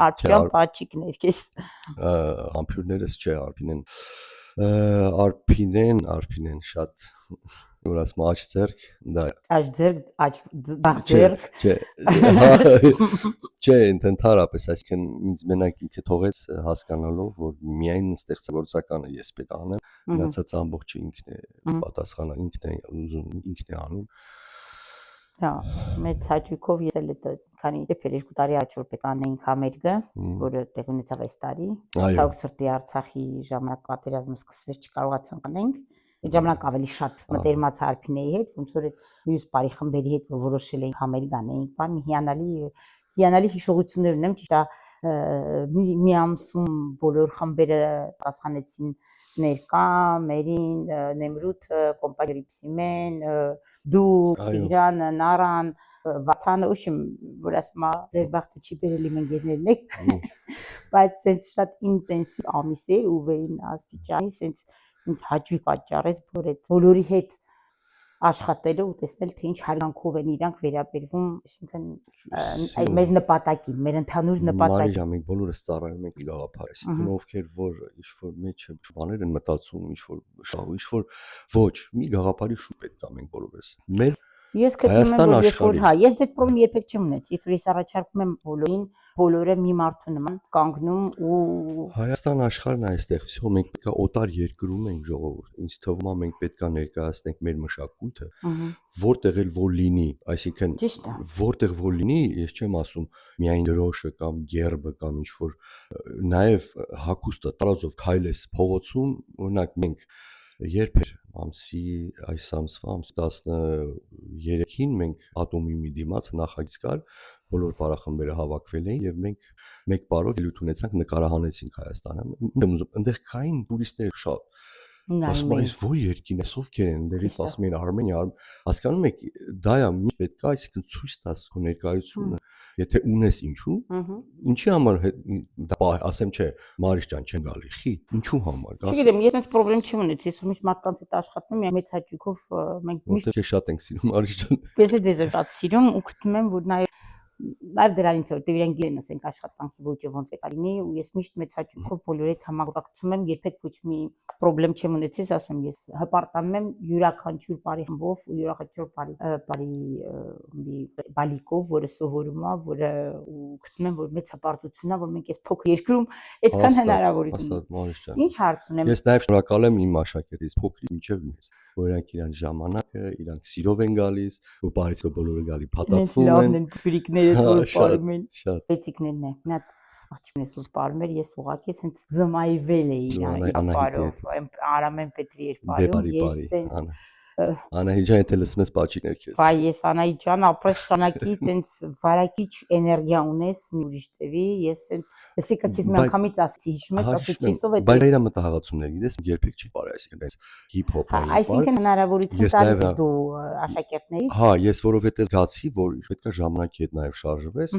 Արտյան պաչիկներ քեզ համբյուրներս չէ Արփինեն շատ որ ասում աչ ձեռք դա աչ ձեռք չէ ընդհանրապես այսինքն ինձ մենակ ինքը թողեց հասկանալով որ միայն ստեղծագործականը ես պետք է անեմ մնացած ամբողջը ինքն է պատասխանը ինքն է ուզում ինքն է անում Հա, մեծ հաճույքով ես էլ այդ քանի դեպքեր 2 տարի առաջ որ պետք անեինք համերգը, որը տեղ ունեցավ այս տարի։ Ցավոք սրտի Արցախի ժամանակ պատերազմը սկսվեց, չկարողացանք անենք։ Այդ ժամանակ ավելի շատ մտերմաց Արփինեի հետ, ոնց որ այդ մյուս բարի խմբերի հետ որ որոշել էինք համերգ անեինք, բան հիանալի հիշողություններ ունեմ, ճիշտ է, մի ամսում բոլոր խմբերը պատասխանեցին ներկա, Մերին, Նեմրութը, կոմպանիա Ռիփսիմեն, դուք, Տիգրանը, Նարան, Վաթանը, ուշիմ, որ ասում է ձեր բախտը չի բերելի մենգերներն եք, բայց սենց շատ ինտենսիվ ամիս էր ու վերին աստիճանի սենց ինձ հաճույք պատճառեց բոլորի հետ աշխատելու ու տեսնել թե ինչ հարգանքով են իրանք վերաբերվում, այսինքն մեր նպատակին, մեր ընդհանուր նպատակին։ Մարի ջան, մենք բոլորս ծառայում ենք գաղափար, այսինքն ովքեր որ ինչ-որ մեջը բաներ են մտածում, ինչ-որ ոչ, մի գաղափարի շուտ պետք է մենք բոլորս։ Մեր Ես գտնում եմ որ երբ որ հա, ես դե պրոբլեմ երբեք չեմ ունեցել, երբ ես առաջարկում եմ բոլորին, բոլորը մի մարդու նման կանգնում ու Հայաստան աշխարհն է այստեղ, всё, մենք պետք է օտար երկրում ենք ժողովուրդ։ Ինձ թվում է մենք պետք է ներկայացնենք մեր մշակույթը, որտեղ էլ որ լինի, այսինքն որտեղ որ լինի, ես չեմ ասում միայն դրոշը կամ գերբը կամ ինչ-որ, նաև հագուստը տարածով քայլես փողոցում, օրինակ մենք երբ էր ամսի այս ամսվա ամսի 13-ին մենք Ատոմիումի դիմաց նախագիծ կար, բոլոր պարախմբերը հավաքվել էին եւ մենք մեկ պարով ելույթ ունեցանք, նկարահանեցինք Հայաստանը։ Այնտեղ կային տուրիստներ շատ։ Ասում եմ, որ երկին է, ովքեր են, դերից ասում են Արմենիա, հասկանում եք, դա է մի պետք է, այսինքն ցույց տաս քո ներկայությունը, եթե ունես ինչու, ինչի համար դա ասեմ չէ, Մարիշ ջան, չեն գալի, խի, ինչու համար, գասի։ Չգիտեմ, ես այդ խնդրեմ չեմ ունեցել, ես միշտ մարդկանց հետ աշխատում եմ, մեծ հաճույքով մենք միշտ շատ ենք սիրում Մարիշ ջան։ Ես էլ դեզ շատ սիրում ու գտնում եմ, որ նաև դրանից որտեղ իրենք իրեն ասենք աշխատանքի ոճը ոնց պետք է լինի ու ես միշտ մեծ հաճույքով բոլորի հետ համագործակցում եմ, երբեք ոչ մի խնդրեմ չեմ ունեցել, ասում եմ, ես հպարտանում եմ յուրաքանչյուր բարի խմբով ու յուրաքանչյուր բարի բալիկով, որը սովորում է, որը ու գտնում եմ, որ մեծ հպարտություն է, որ մենք այս փոքր երկրում այդքան հնարավորություն ունենք։ Ինչ հարց ունեմ։ Ես նաև շնորհակալ եմ իմ աշակերտից փոքրի մինչև մեծ, որ իրանք իրանք ժամանակը, իրանք սիրով են գալիս, ու բարիցը բոլորը գալի փաթաթվում են։ Որ պարում են պետիկներն է նա աղջիկներս որ պարում էր ես ուղղակի սենց զմայվել էի իրան պարով Արամեն Պետրի էր պարում ես սենց Անահիտ ջան, եթե լսում ես պաչիկներ քեզ։ Բայ ես Անահիտ ջան, ապրես շանակի տենց վարակիչ էներգիա ունես մի ուրիշ ծևի, ես սենց լսիկա քեզ մի անգամից ասացի, հիշում ես, ասեցի սով է։ Բայց իրա մտահղացումներ, գիտես, երբեք չի բարի, այսինքն տենց հիփ-հոփային։ Այսինքն հնարավորություն տալիս դու աշակերտներին։ Հա, ես որովհետև զգացի, որ պետք է ժամանակի հետ նաև շարժվես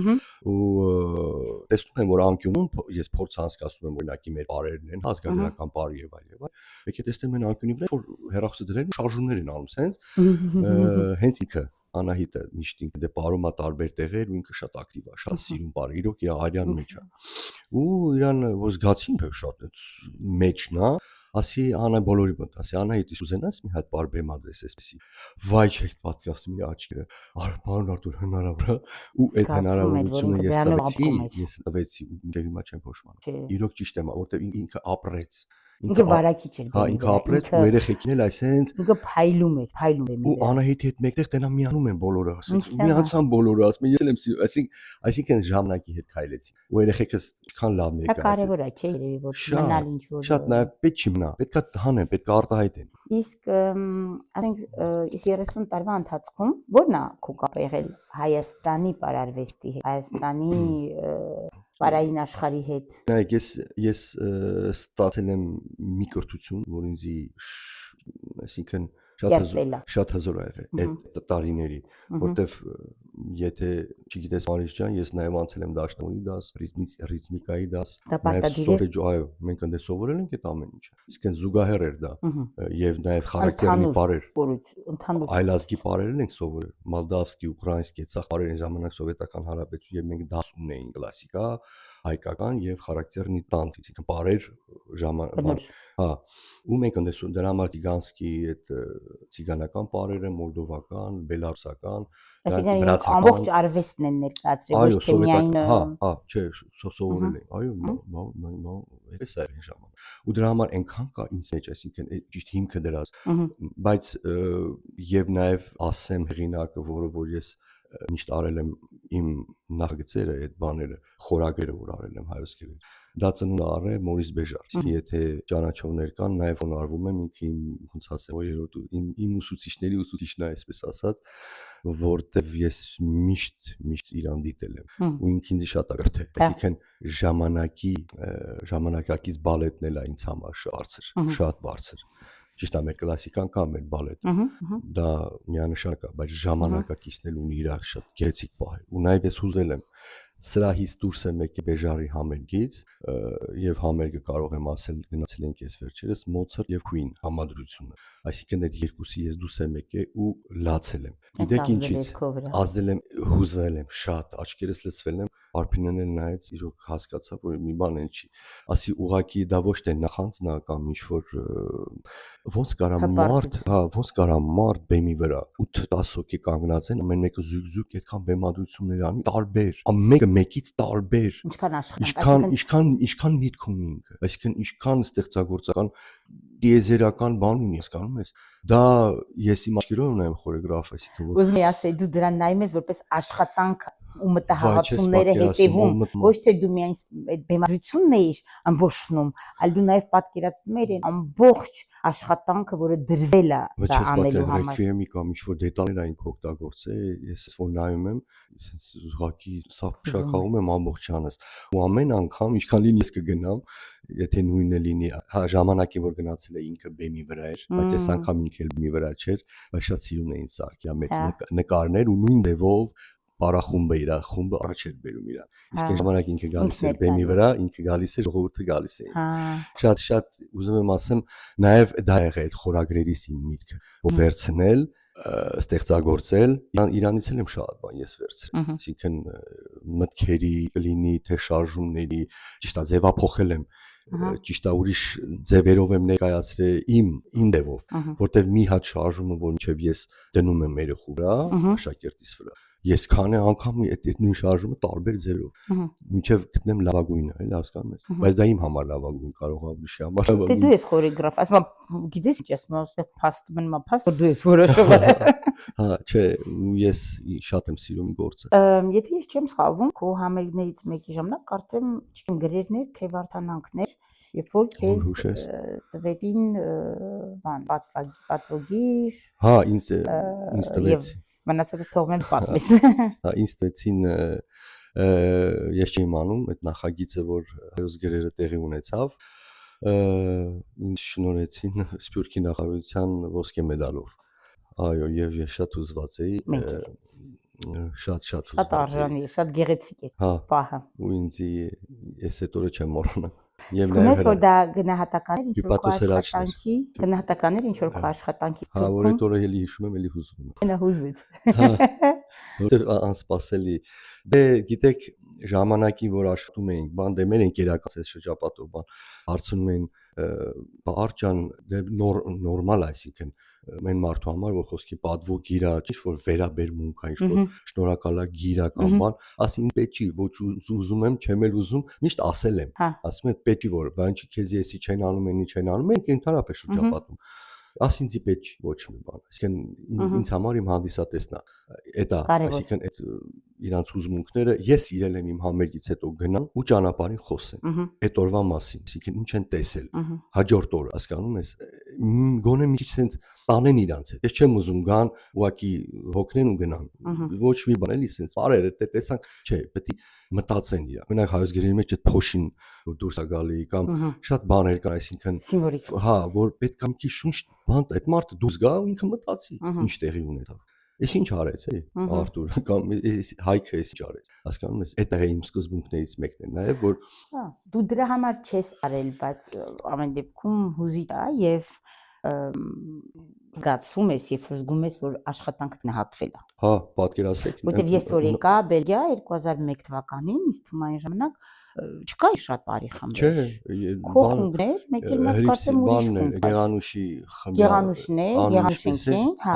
ու տեսնում եմ, որ անկյունում ես փորձ անցկացնում եմ օրինակի մեր բարերն են, ազգագրական բարի եւ այլ եւ այլ։ Եկեք տեսնեմ այն անկյունի վրա, որ հեռախոսը դրել ու շարժումներ են անում սենց հենց ինքը Անահիտը միշտ ինքը դե պարում է տարբեր տեղեր ու ինքը շատ ակտիվ է, շատ սիրում բարի, իրոք իր արյան մեջ է։ Ու իրան որ զգացի ինքը շատ մեջն է, ասի Անա բոլորի մոտ, ասի Անահիտ ուզենաս մի հատ բար բեմ ադրես էսպիսի։ Վայ չեք պատկասում իր աչքերը։ Պարոն Արտուր հնարավոր է ու այդ հնարավորությունը ես տվեցի ու դեռ հիմա չեմ փոշմանում։ Իրոք ճիշտ եմ, որտեղ ինքը ապրեց։ Ինքը վարակիչ էր։ Հա, ինքը ապրեց ու երեխեքին էլ այսենց ինքը փայլում էր։ Ու Անահիտի հետ մեկտեղ տենա միանում են բոլորը, ասես միացան բոլորը, ասում ես եմ սիրում, այսինքն ժամանակի հետ քայլեցի։ Ու երեխեքս ինչքան լավ ներկայացրին։ Դա կարևոր է, չէ՞, երևի որ մնալ ինչ որ։ Շատ նաև պետք չի մնա, պետքա հանեն, պետքա արտահայտեն։ Իսկ ասենք իս 30 տարվա ընթացքում ո՞րն է քո կապը եղել Հայաստանի պարարվեստի հետ, Հայաստանի Պարային աշխարհի հետ։ Նայեք, ես ստացել եմ մի կրթություն, որ ինձի այսինքն շատ հզոր ա եղել այդ տարիների, որտեվ եթե չգիտես Մարիշ ջան, ես նաև անցել եմ դաշնամուրի դաս, ռիթմիկայի դաս, նաև սովեջո, այո, մենք ընդ սովորել ենք այդ ամեն ինչը։ Իսկ այն զուգահեռ էր դա եւ նաև խարակտերնի բարեր, այլազգի բարերն ենք սովորել, մալդավսկի, ուկրաինսկի, այդ բարերին ժամանակ սովետական հանրապետություն եւ մենք դաս ունեինք կլասիկա, հայկական եւ խարակտերնի տանց, այսինքն բարեր ժամանակ, հա, ու մենք ընդեսում դրա համար Տիգանսկի այդ ցիգանական պարերը, մոլդովական, բելարուսական, այսինքն իրենք ամբողջ արվեստն են ներկայացրել, ոչ թե միայն հա, չէ, սովորել են, այո, էս է այն ժամանակ։ Ու դրա համար այնքան կա ինձ մեջ, այսինքն ճիշտ հիմքը դրած, բայց եւ նաեւ ասեմ հեղինակը, որ ես միշտ արել եմ իմ նախագծերը, այդ բաները, խորագրերը, որ արել եմ հայոց գրել։ Դա ծնունդ առե Մորիս Բեժար։ Եթե ճանաչողներ կան, նաև հնարվում եմ ինքը ոնց ասեմ, երրորդ իմ ուսուցիչների ուսուցիչն է, այսպես ասած, որտեվ ես միշտ իրան դիտել եմ ու ինքը ինձ շատ ակրթ է։ Այսինքն ժամանակակից բալետն էլ է ինձ համար շատ բարձր։ Ճիշտ է, մեր կլասիկան կա, մեր բալետը, դա միանշանակ է, բայց ժամանակակիցն էլ ունի իր շատ գեղեցիկ պահեր։ Ու նաև ես ուզել եմ սրահից դուրս եմ եկել Բեժարի համերգից եւ համերգը կարող եմ ասել գնացել ենք ես վերջերս Մոցարտ եւ Queen համադրությունը, այսինքն այդ երկուսի ես դուրս եմ եկել ու լացել եմ։ Գիտեք ինչից ազդել եմ, հուզվել եմ շատ, աչքերս լցվել եմ, Արփինեն էլ նայեց, իրոք հասկացա, որ մի բան էլ չի, ասի ուղակի դա ոչ թե նախանձնա կամ ինչ որ ոնց կարա մարդ բեմի վրա 8-10 հոգի կանգնած են, ամեն մեկը զուգ այդքան բեմադրություններ անի, տարբեր, մեկը մեկից տարբեր, ինչքան միտք ունի ինքը, այսինքն ինչքան ստեղծագործական դիեզերական բան ունի, հասկանում ես, դա ես իմ աչքերով ունեմ խորեգրաֆ, այսինքն ուզում եմ ասել, դու դրան նայում ես որպես աշխատանք ու մտահղացումները հետևում, ոչ թե դու միայն այդ բեմադրությունն էիր ամբողջնում, այլ դու նաև պատկերացնում ես ամբողջ աշխատանքը, որը դրվել է դա անելու համար։ Ռեկվիեմի կամ ինչ-որ դետալներ այն օգտագործել, ես որ նայում եմ, այսպես ուղղակի սա փշակաղում եմ ամբողջանս։ Ու ամեն անգամ ինչքան լինի ես կգնամ, եթե նույնը լինի, ժամանակին որ գնացել է ինքը բեմի վրա էր, բայց այս անգամ ինքը բեմի վրա չէր, բայց շատ սիրուն էին սարքի, մեծ նկարներ ու նույն ձևով Պարախումբը իր խումբը առաջ էր բերում իրան։ Իսկ այն ժամանակ ինքը գալիս էր բեմի վրա, ինքը գալիս էր, ժողովուրդը գալիս էին։ Շատ ուզում եմ ասեմ, նաև դա եղել այդ խորագրերից իմ միտքը, որ վերցնել, ստեղծագործել, իրանից եմ շատ բան ես վերցրել։ Այսինքն մտքերի կլինի, թե շարժումների, ճիշտ է, ձևափոխել եմ, ճիշտ է, ուրիշ ձևերով եմ ներկայացրել իմ ձևով, որտեղ մի հատ շարժումը, որ ինչև ես դնում եմ երեխու վրա, աշակերտիս վրա, ես քանի անգամ այդ նույն շարժումը տարբեր ձևերով, մինչև գտնեմ լավագույնը, էլի հասկանում ես, բայց դա իմ համար լավագույն կարող է ուրիշի համար լավագույն։ Դե դու ես խորեգրաֆ, ասում եմ, գիտես ինչ ասում եմ, փաստում եմ, փաստ, որ դու ես որոշում։ Հա, չէ, ես շատ եմ սիրում գործը։ Եթե ես չեմ սխալվում, քո համերգներից մեկի ժամանակ կարծեմ, չգիտեմ, գրերներ, թե վարդանանքներ, երբ որ քեզ տվեցին բան, պատվոգիր։ Հա, ինձ տվեցին։ Մնացածը թողում եմ պատմես։ Հա, ինձ տվեցին, ես չեմ անում այդ նախագիծը, որ հայոց գրերը տեղի ունեցավ, ինձ շնորհեցին Սփյուռքի նախարարության ոսկե մեդալով։ Այո, եւ ես շատ հուզված էի, շատ հուզված։ Շատ արժանի է, շատ գեղեցիկ է պահը։ Ու ինձ ես այդ օրը չեմ մոռանա։ Եվ նաև որ դա գնահատականներ ինչ որ աշխատանքի, գնահատականներ ինչ որ աշխատանքի։ Հա, որ այդ օրը էլի հիշում եմ, էլի հուզվում եմ։ Նա հուզվեց։ Որտեղ անսպասելի։ Դե գիտեք, ժամանակին որ աշխատում էինք, բան դե մեր ընկերակաց այս շրջապատով բան հարցնում էին Արտյան դե նորմալ է, այսինքն մեն մարդու համար որ խոսքի պատվո գիրա, ինչ որ վերաբերմունք է, ինչ որ շնորհակալ է գիրա կամ բան, ասին պետք չի, ոչ ուզում եմ, չեմ էլ ուզում, միշտ ասել եմ, ասում եմ պետք չի որ, բան չի քեզ եսի չեն անում, էնի չեն անում, մենք ընդհանրապես շրջապատում ասինձի պետք չի ոչ մի բան, այսինքն ինձ համար իմ հանդիսատեսն է, դա, այսինքն այդ իրանց ուզմունքները ես իրել եմ իմ համերգից հետո գնամ ու ճանապարհին խոսեմ այդ օրվա մասին, այսինքն ինչ են տեսել, հաջորդ օրը, հասկանում ես, գոնե մի քիչ sense տանեն իրանց հետ, ես չեմ ուզում գան ուղակի հոգնեն ու գնան, ոչ մի բան էլի sense, բարեր է տեսանք, չէ, պետք է մտածեն իրա, մենակ հայոց գրերի մեջ այդ փոշին որ դուրս է գալի կամ շատ բաներ կան, այսինքն հա, որ պետք է մի քիչ շունչ բան, այդ մարդը դուրս գա ու ինքը մտածի, ինչ տեղի ունեցավ։ Ես ինչ արեց, էլի, Արտուր, կամ Հայքը ինչ արեց, հասկանում ես, դա է իմ սկզբունքներից մեկն է, նաև որ դու դրա համար չես արել, բայց ամեն դեպքում հուզիչ է եւ զգացվում ես, երբ որ զգում ես, որ աշխատանքն գնահատվել է։ Հա, պատկերացրեք։ Որտեվ ես որ եկա Բելգիա 2001 թվականին, ինձ թվում է այն ժամանակ չկա շատ բարի խմբեր։ Չէ, Քո խումբներ, մեկ էլ մենք կարծեմ ուրիշ խումբ։ Գեղանուշի խմբը։ Գեղանուշներ, Գեղանուշենքին, հա,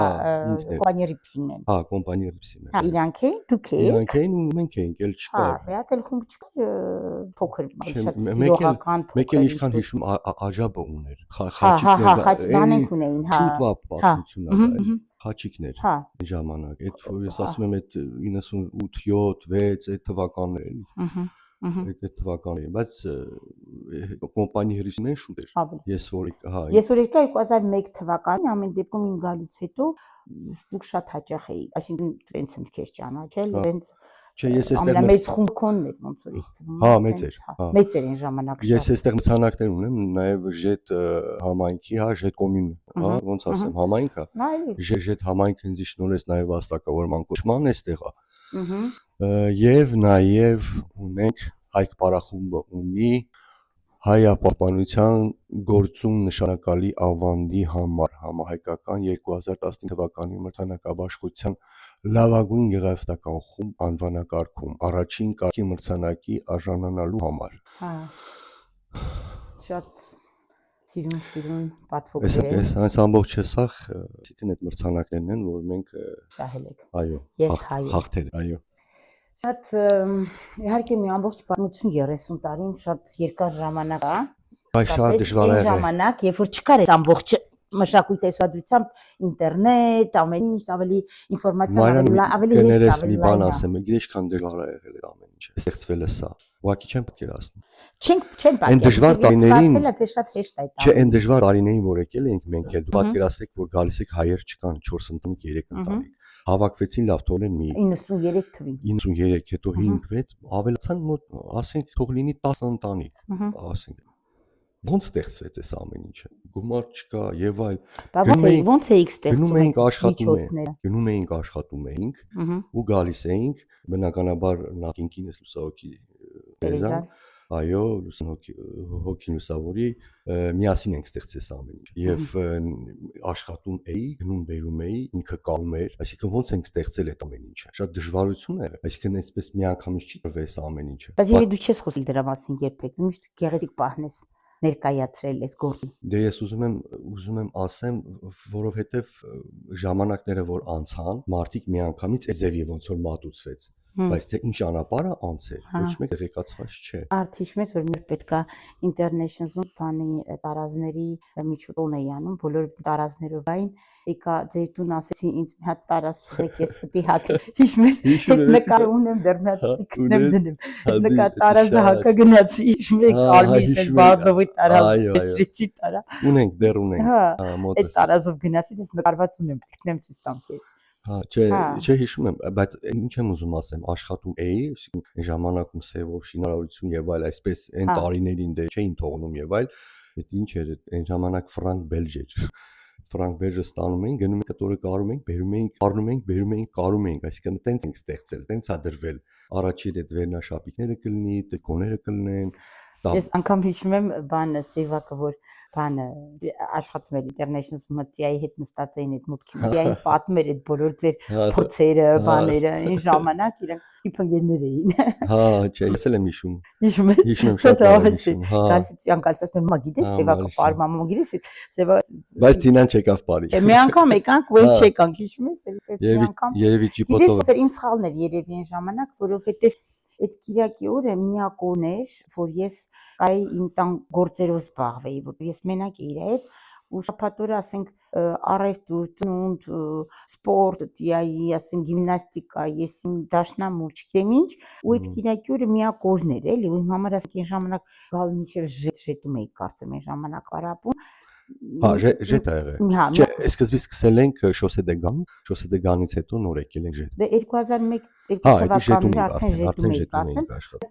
կոմպանիա Ռիպսինն։ Հա, կոմպանիա Ռիպսինն։ Հա, իրանք էին, դուք եք։ Իրանք էին ու մենք էինք, էլ չկար։ Հա, մի հատ էլ խումբ չկար, փոքր, շատ սիրողական փոքր։ Մեկ էլ ինչքան հիշում Աջաբը ուներ։ Խաչիկներ, բանենք ունեին, հա։ Շուտվա պատմություն ա, խաչիկներ ժամանակ։ Այդ ես ասում եմ այդ 98-7 6 այդ թվականներ էլի։ Այդ թվականներին, բայց կոմպանիա Ռիպսինն շուտ էր։ Ես որ հա։ Ես որ եկա 2001 թվականին, ամեն դեպքում իմ գալուց հետո դուք շատ հաճախ էի, այսինքն տենց եմ քեզ ճանաչել, տենց Չէ, ես էստեղ ամենամեծ խումբքոնն էր ոնց որ իսկ թվում։ Հա, մեծ էր։ Մեծ էր այն ժամանակ։ Ես էստեղ մրցանակներ ունեմ, նաև ЖԵՏ համայնքի, հա, ЖԵՏ կոմյուն, հա, ոնց ասեմ, համայնքը։ ЖԵՏ համայնքը ինձ շնորհեց նաև վաստակավորման կոչման էստեղ է։ Եվ նաև ունենք Հայք Պարախումբը ունի հայ ապահովության գործում նշանակալի ավանդի համար համահայկական 2015 թվականի մրցանակաբաշխության լավագույն գեղարվեստական խումբ անվանակարգում առաջին կարգի մրցանակի արժանանալու համար։ Հա։ Շատ սիրուն պատվոգներ են։ Այս ամբողջը սաղ, այսինքն այդ մրցանակներն են, որ մենք շահել եք։ Այո, հաղթել, այո։ Շատ իհարկե մի ամբողջ պատմություն 30 տարին շատ երկար ժամանակ է։ Բայց շատ դժվար է եղել։ Ժամանակ, երբ որ չկար այդ ամբողջ մշակույթի տեսադրությամբ ինտերնետ, ամեն ինչ ավելի ինֆորմացիա ավելի հեշտ մի բան ասեմ, գիտես քան դժվար է եղել այդ ամեն ինչը։ Ստեղծվել է սա։ Ուղղակի չեմ պատկերացնում։ Չեմ պատկերացնում։ Այն դժվար տարիներին, շատ հեշտ է այդ։ Չէ, այն դժվար տարիներին, որ եկել ենք մենք էլ, պատկերացրեք, որ գալիս եք հայեր չկան, 4 ընտանիք, 3 ընտանիք։ Հավաքվեցին լավ թողնեն մի 93 թվին 93 հետո 5-6 ավելացան մոտ ասենք թող լինի 10 ընտանիք ասենք ոնց ստեղծվեց այս ամեն ինչը գումար չկա եւ այլ ոնց էիք ստեղծում գնում էինք աշխատում էինք ու գալիս էինք բնականաբար նախինքինս լուսահոգի Տերեզան այո հոգին լուսավորի միասին ենք ստեղծել ամեն ինչ եւ աշխատում էի գնում բերում էի ինքը կանում էր այսինքն ոնց ենք ստեղծել այդ ամեն ինչը շատ դժվարություն է այսինքն այսպես միանգամից չի տրվես ամեն ինչը բայց երբ դու չես խոսել դրա մասին երբեք միշտ գեղեցիկ պահնես ներկայացրել այս գործը դե ես ուզում եմ ասեմ որովհետեւ ժամանակները որ անցան մարդիկ միանգամից էզևի ոնց որ մատուցվեց բայց թե ինչ ճանապարհը անցել ոչ մեկ տեղեկացված չէ արդ հիշում ես որ մեր պետքա International բանի տարազների միջուտոն էի անում բոլոր տարազներով այն եկա ձեր տուն ասեցի ինձ մի հատ տարազ տվեք ես պետք է հակեմ հիշում ես նկար ունեմ դեռ մի հատ դնեմ նկար տարազը հակա գնացի հիշում եք արմիս էլ բաղդովի տարազ էսվեցի տարա ունենք դեռ ունենք այդ տարազով գնացի ես նկարված ունեմ պետք է ցույց տամ քեզ Հա, չէ հիշում եմ, բայց ինչ եմ ուզում ասեմ, աշխատում էի, այն ժամանակում սևով շինարարություն եւ այլ, այսպես այն տարիներին դե չէին թողնում եւ այլ, այդ ինչ էր, այն ժամանակ ֆրանկ բելջ էր։ Ֆրանկ բելջը ստանում էին, գնում ենք կտորը կարում ենք, բերում ենք, առնում ենք, բերում ենք, կարում ենք, այսինքն տենց ենք ստեղծել, տենց ա դրվել։ Առաջին այդ վերնաշապիկները կլինի, տեկոները կլինեն։ Ես անգամ հիշում եմ բանը Սևակը որ բանը աշխատում էր International Մտիայի հետ նստած էին այդ մուտքի միայն պատմեր այդ բոլոր ձեր փորձերը, բաները, այն ժամանակ իրանք իփնգերներ էին։ Հա, չէ, ես էլ եմ հիշում։ Հիշում ես։ Հիշում եմ շատ լավ հիշում։ Հա։ Գալիս ասում եմ, մա գիտես Սևակը պար մամա գիտես Սևա Բայց Տինան չեկավ Փարիզ։ Մի անգամ եկանք, ոչ չեկանք, հիշում ես, մի անգամ։ Երևի ճիպոտով։ Գիտես, իմ սխալն էր երևի այն ժամանակ, որովհետև այդ Կիրակի օրը միակ օրն էր, որ ես կայի իմ տան գործերով զբաղվեի, որ ես մենակ էի իր հետ ու շաբաթ օրը ասենք առևտուր, ծնունդ, սպորտ, տիայի, ասենք գիմնաստիկա, ես իմ դաշնամուր չգիտեմ ինչ, ու այդ Կիրակի օրը միակ օրն էր, էլի, ու իմ համար ասենք այն ժամանակ գալ մինչև ժետում էի կարծեմ այն ժամանակ արապում Հա, ժետ ա եղել։ Չէ, սկզբից սկսել ենք Շոսե դե Գանից հետո նոր եկել ենք ժետ։ Դե 2001 թվականին արդեն ժետում էի կարծեմ։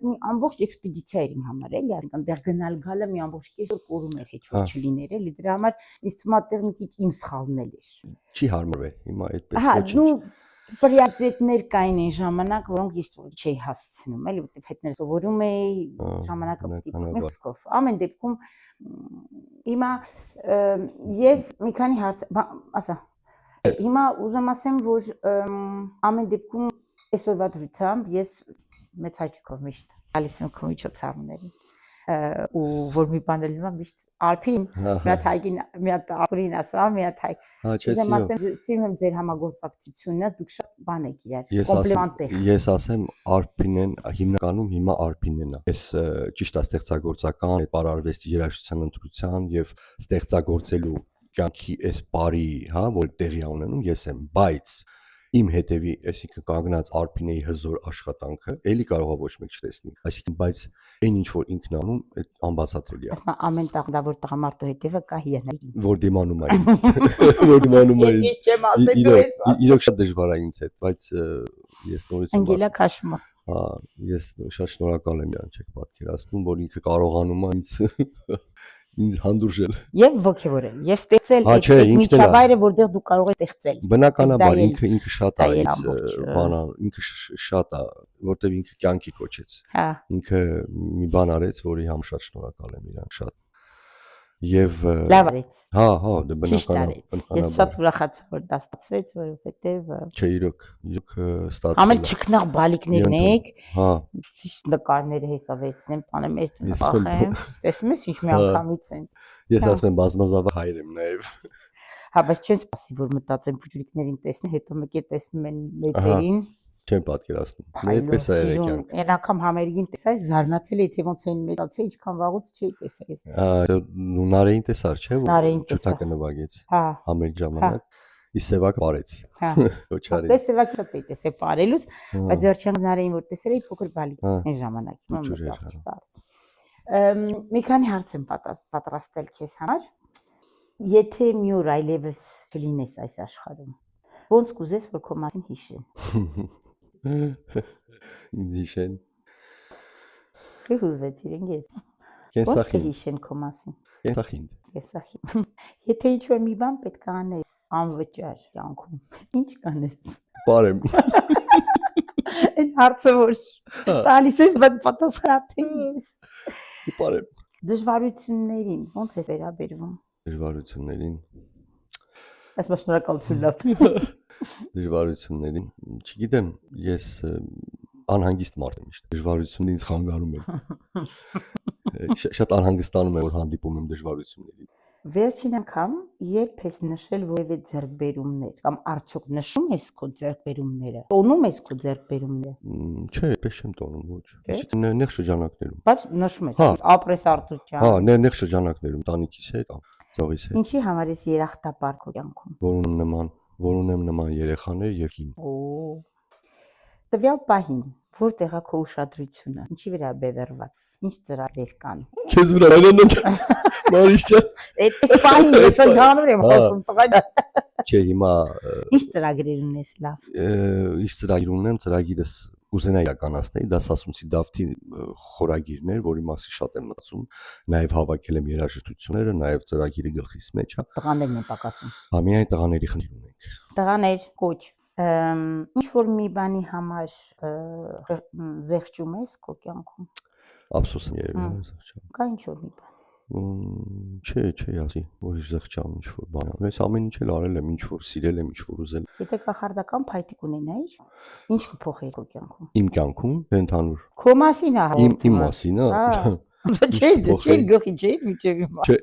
Մի ամբողջ էքսպեդիցիա էր իմ համար, էլի, այնտեղ գնալ գալը մի ամբողջ կեսօր կորում էր, հեչ որ չլիներ, էլի, դրա համար ինձ թվում է այդտեղ մի քիչ իմ սխալն էր։ Չի հարմարվել, հիմա այդպես ոչինչ։ Հա, պրիորիտետներ կային այն ժամանակ, որոնք ես չէի հասցնում, էլի, որտեղ հետներ սովորում էի, ժամանակը պետք է մեղսկով։ Ամեն դեպքում հիմա ես մի քանի հարց, ասա։ Հիմա ուզում ասեմ, որ ամեն դեպքում այսօրվա դրությամբ ես մեծ հաճույքով միշտ գալիս եմ քո միջոցառումներին ու որ մի բան էլ նույնම միշտ Արփին մի հատ հայկին մի հատ ապրին ասա մի հատ հայ Չեսի սիրում եմ ձեր համագործակցությունը դուք շատ բան եք իրար կոմպլիմենտ եք ես ասեմ Արփինեն հիմնականում հիմա Արփինեն է ես ճիշտ է ստեղծագործական պարարվեստի երաժշտության ընտրության եւ ստեղծագործելու կյանքի այս բարի հա որ տեղի ունենում ես եմ բայց իմ հետևի այսինքն կանգնած Արփինեի հզոր աշխատանքը էլի կարողա ոչ մեկ չտեսնի այսինքն բայց այն ինչ որ ինքն անում այդ անբացատրելի է ասма ամեն տաղ որ տղամարդու հետևը կա հիանալի որ դիմանում է ինձ որ դիմանում է ես չեմ ասել դու ես իրոք շատ դժվար է ինձ հետ բայց ես նորից եմ անգելա քաշմա հա ես շատ շնորհակալ եմ իրան չեք պատկերացնում որ ինքը կարողանում է ինձ հանդուրժել եւ ոգևորել եւ ստեղծել այդ միջավայրը որտեղ դու կարող ես ստեղծել բնականաբար ինքը շատ է բանա ինքը շատ է որտեղ ինքը կյանքի կոչեց ինքը մի բան արեց որի համար շատ շնորհակալ եմ իրան շատ եւ լավ արեց հա դա բնականաբար ես շատ ուրախացա որ դա ստացվեց որովհետեւ չէ իրոք ստացվել ամեն չքնաղ բալիկներն եք հա ճիշտ նկարները հեսա վերցնեմ տանեմ այս նախախեմ տեսնում ես ինչ մի անգամից են ես ասում եմ բազմազավա հայր եմ նաեւ հա բայց չես սպասի որ մտածեմ փուջուրիկներին տեսնի հետո մեկ է տեսնում են մեծերին չեմ պատկերացնում այդպես է եղել կյանք այն անգամ համերգին տեսա զարմացել էի թե ոնց էին մեծացել ինչքան վաղուց չէի տեսել ես ու Նարեին տեսար չէ որ ճուտակը նվագեց համերգ ժամանակ իսկ Սևակը parեց ոչարի պես Սևակը պետք է տեսե parելուց բայց վերջին Նարեին որ տեսել էի փոքր բալիկ այն ժամանակ մի քանի հարց եմ պատրաստել քեզ համար եթե մի օր այլևս չլինես այս աշխարհում ոնց կուզես որ քո մասին հիշեն ինձ հիշեն հուզվեցիր ընկեր ոնց կհիշեն քո մասին կեսախինդ եթե ինչ-որ մի բան պետք է անես անվճար կյանքում ինչ կանես բարեմ այն հարցը որ տալիս ես բայց պատասխանատես բարեմ դժվարություններին ոնց ես վերաբերվում դժվարություններին ասма շնորհակալություն լավ դժվարություններին չգիտեմ ես անհանգիստ մարդ եմ միշտ դժվարությունն ինձ խանգարում է շատ անհանգստանում եմ որ հանդիպում եմ դժվարությունների վերջին անգամ երբ ես նշել որևէ ձեռքբերումներ կամ արդյոք նշում ես քո ձեռքբերումները տոնում ես քո ձեռքբերումները չէ պես չեմ տոնում ոչ այսինքն նեղ շրջանակներում բայց նշում ես ապրես Արտուր ջան հա նեղ շրջանակներում տանիքիս հետ ծողիս հետ ինչի համար ես երախտապար քո կյանքում որ ունեմ նման երեխաներ եւ կին տվյալ պահին որտեղ է քո ուշադրությունը ինչի վրա բևեռված ինչ ծրագրեր կան քեզ վրա այլն Մարիշ ջան այս պահին ես ընդհանուր եմ ասում տղա չէ հիմա ինչ ծրագրեր ունես լավ ինչ ծրագիր ունեմ ծրագիրս կուզենայի իրականացնել դասասումցի Դավթի խորագիրներ որի մասին շատ եմ մտածում նաև հավաքել եմ երաժշտությունները նաև ծրագիրի գլխիս մեջ է տղաներն են պակասում հա միայն տղաների խնդիր ունենք տղաներ կոչ ինչ որ մի բանի համար զեղչում ես քո կյանքում ափսոս եմ երևի կա ինչ որ մի բան չէ ասի որ զեղչամ ինչ որ բան ես ամեն ինչ էլ արել եմ ինչ որ սիրել եմ ինչ որ ուզել եթե կախարդական փայտիկ ունենայիր ինչ կփոխեի քո կյանքում իմ կյանքում թե ընդհանուր քո մասին է իմ մասին չէ գլխի չէ միջև չէ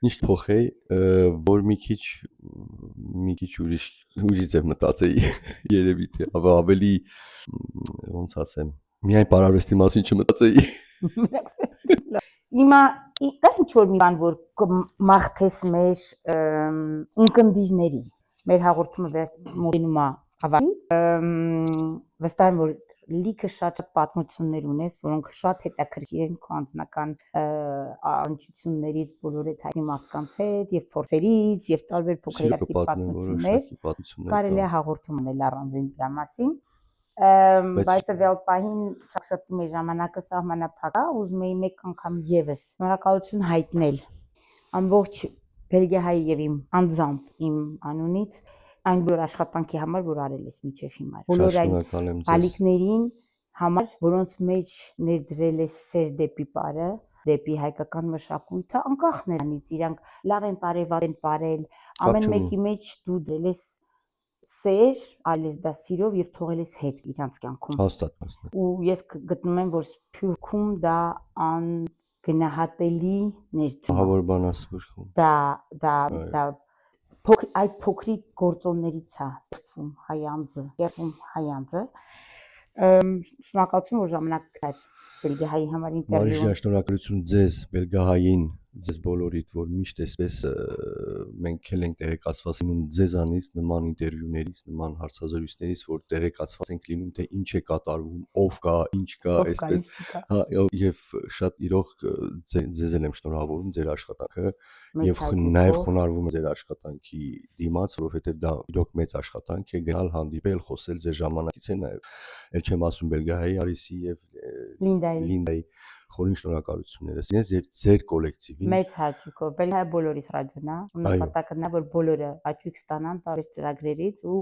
ինչ կփոխեի որ մի քիչ ուրիշ ձև մտածեի երևի թե ավելի ոնց ասեմ միայն պարարվեստի մասին չմտածեի Հիմա կա ինչ որ մի բան որ մաղթես մեր ունկնդիրներին մեր հաղորդումը մոտենում է ավարտին վստահ եմ որ լիքը շատ պատմություններ ունես որոնք շատ հետաքրքիր են քո անձնական առնչություններից բոլոր այդ հայտնի մարդկանց հետ եւ փորձերից եւ տարբեր փոքր պատմություններ կարելի է հաղորդում անել առանձին դրա մասին բայց տվյալ պահին չակսատում էի ժամանակը սահմանափակ է ուզում էի մեկ անգամ եւս շնորհակալություն հայտնել ամբողջ Բելգիայի եւ իմ անձամբ իմ անունից այն բոլոր աշխատանքի համար որ արել ես մինչև հիմա բոլոր այն բալիկներին համար որոնց մեջ ներդրել ես սեր դեպի բարը դեպի հայկական մշակույթը անկախ նրանից իրանք լավ են բարել վատ են բարել ամեն մեկի մեջ դու դրել ես սեր, այլես դա սիրով եւ թողել ես հետ իրանց կյանքում։ Հաստատ։ Ու ես գտնում եմ, որ Սփյուռքում դա անգնահատելի ներդրում է։ Ահա որ բան ասում։ Դա այդ փոքրիկ գործոններից է ստեղծվում հայանձը։ Շնորհակալություն, որ ժամանակ գտար Բելգիայի համար ինտերվյու։ Մարիժան, շնորհակալություն ձեզ, Բելգիային, ձեզ բոլորիդ, որ միշտ այսպես մենք էլ ենք տեղեկացված լինում ձեզանից, նման ինտերվյուներից, նման հարցազրույցներից, որ տեղեկացված ենք լինում, թե ինչ է կատարվում, ով կա, ինչ կա, այսպես։ Հա, եւ շատ իրոք ձեզ էլ եմ շնորհավորում ձեր աշխատանքը եւ նաեւ խոնարհվում եմ ձեր աշխատանքի դիմաց, որովհետեւ դա իրոք մեծ աշխատանք է գնալ, հանդիպել, խոսել ձեր ժամանակից է նաեւ։ Էլ չեմ ասում Բելգիայի, Արիսի եւ Լինդայի խորին շնորհակալություններս ինձ եւ ձեր կոլեկտիվին։ Մեծ հաճույքով, Բելգիայի բոլորիս ռադիոն է, նպատակն է, որ բոլորը հաճույք ստանան տարբեր ծրագրերից ու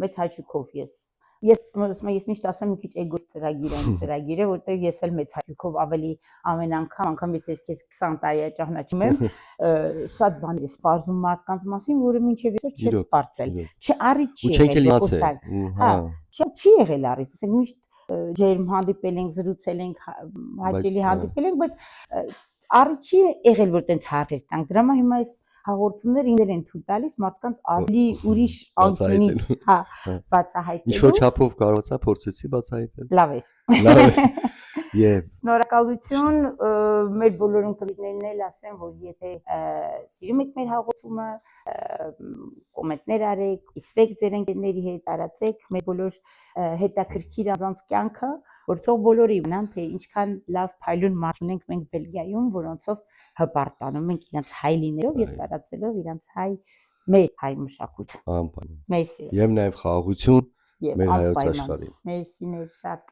մեծ հաճույքով ես միշտ ասում եմ մի քիչ էգոիստ ծրագիր է, որտեղ ես էլ մեծ հաճույքով ավելի ամեն անգամ եթե ես 20 տարի ճանաչում եմ, շատ բաներ ես սպառնում մարդկանց մասին, որը մինչև այսօր չի բարձել։ Չառիթ չի եղել առիթ, ասենք միշտ ջերմ հանդիպել ենք, զրուցել ենք, հաճելի հանդիպել ենք, բայց առիթ չի եղել, որ տենց հարցեր տանք։ Դրա համար հիմա այս հաղորդումները ինձ են թույլ տալիս մարդկանց ավելի ուրիշ անկյունից, բացահայտելու։ Ինչ-որ չափով կարողացա փորձեցի բացահայտել։ Լավ է։ Եվ շնորհակալություն մեր բոլոր ընկերներին էլ ասեմ, որ եթե սիրում եք մեր հաղորդումը, կոմենտներ արեք, իսվեք ձեր ընկերների հետ, տարածեք մեր բոլոր հետաքրքիր անձանց կյանքը, որ թող բոլորի մնան, թե ինչքան լավ փայլուն մարդ ունենք մենք Բելգիայում, որոնցով հպարտանում ենք իրենց հայ լինելով եւ տարածելով իրենց մեր հայ մշակույթը։ Անպայման։ Մերսի։ Եվ նաեւ խաղաղություն մեր հայոց աշխարհին։ Մերսիներ շատ։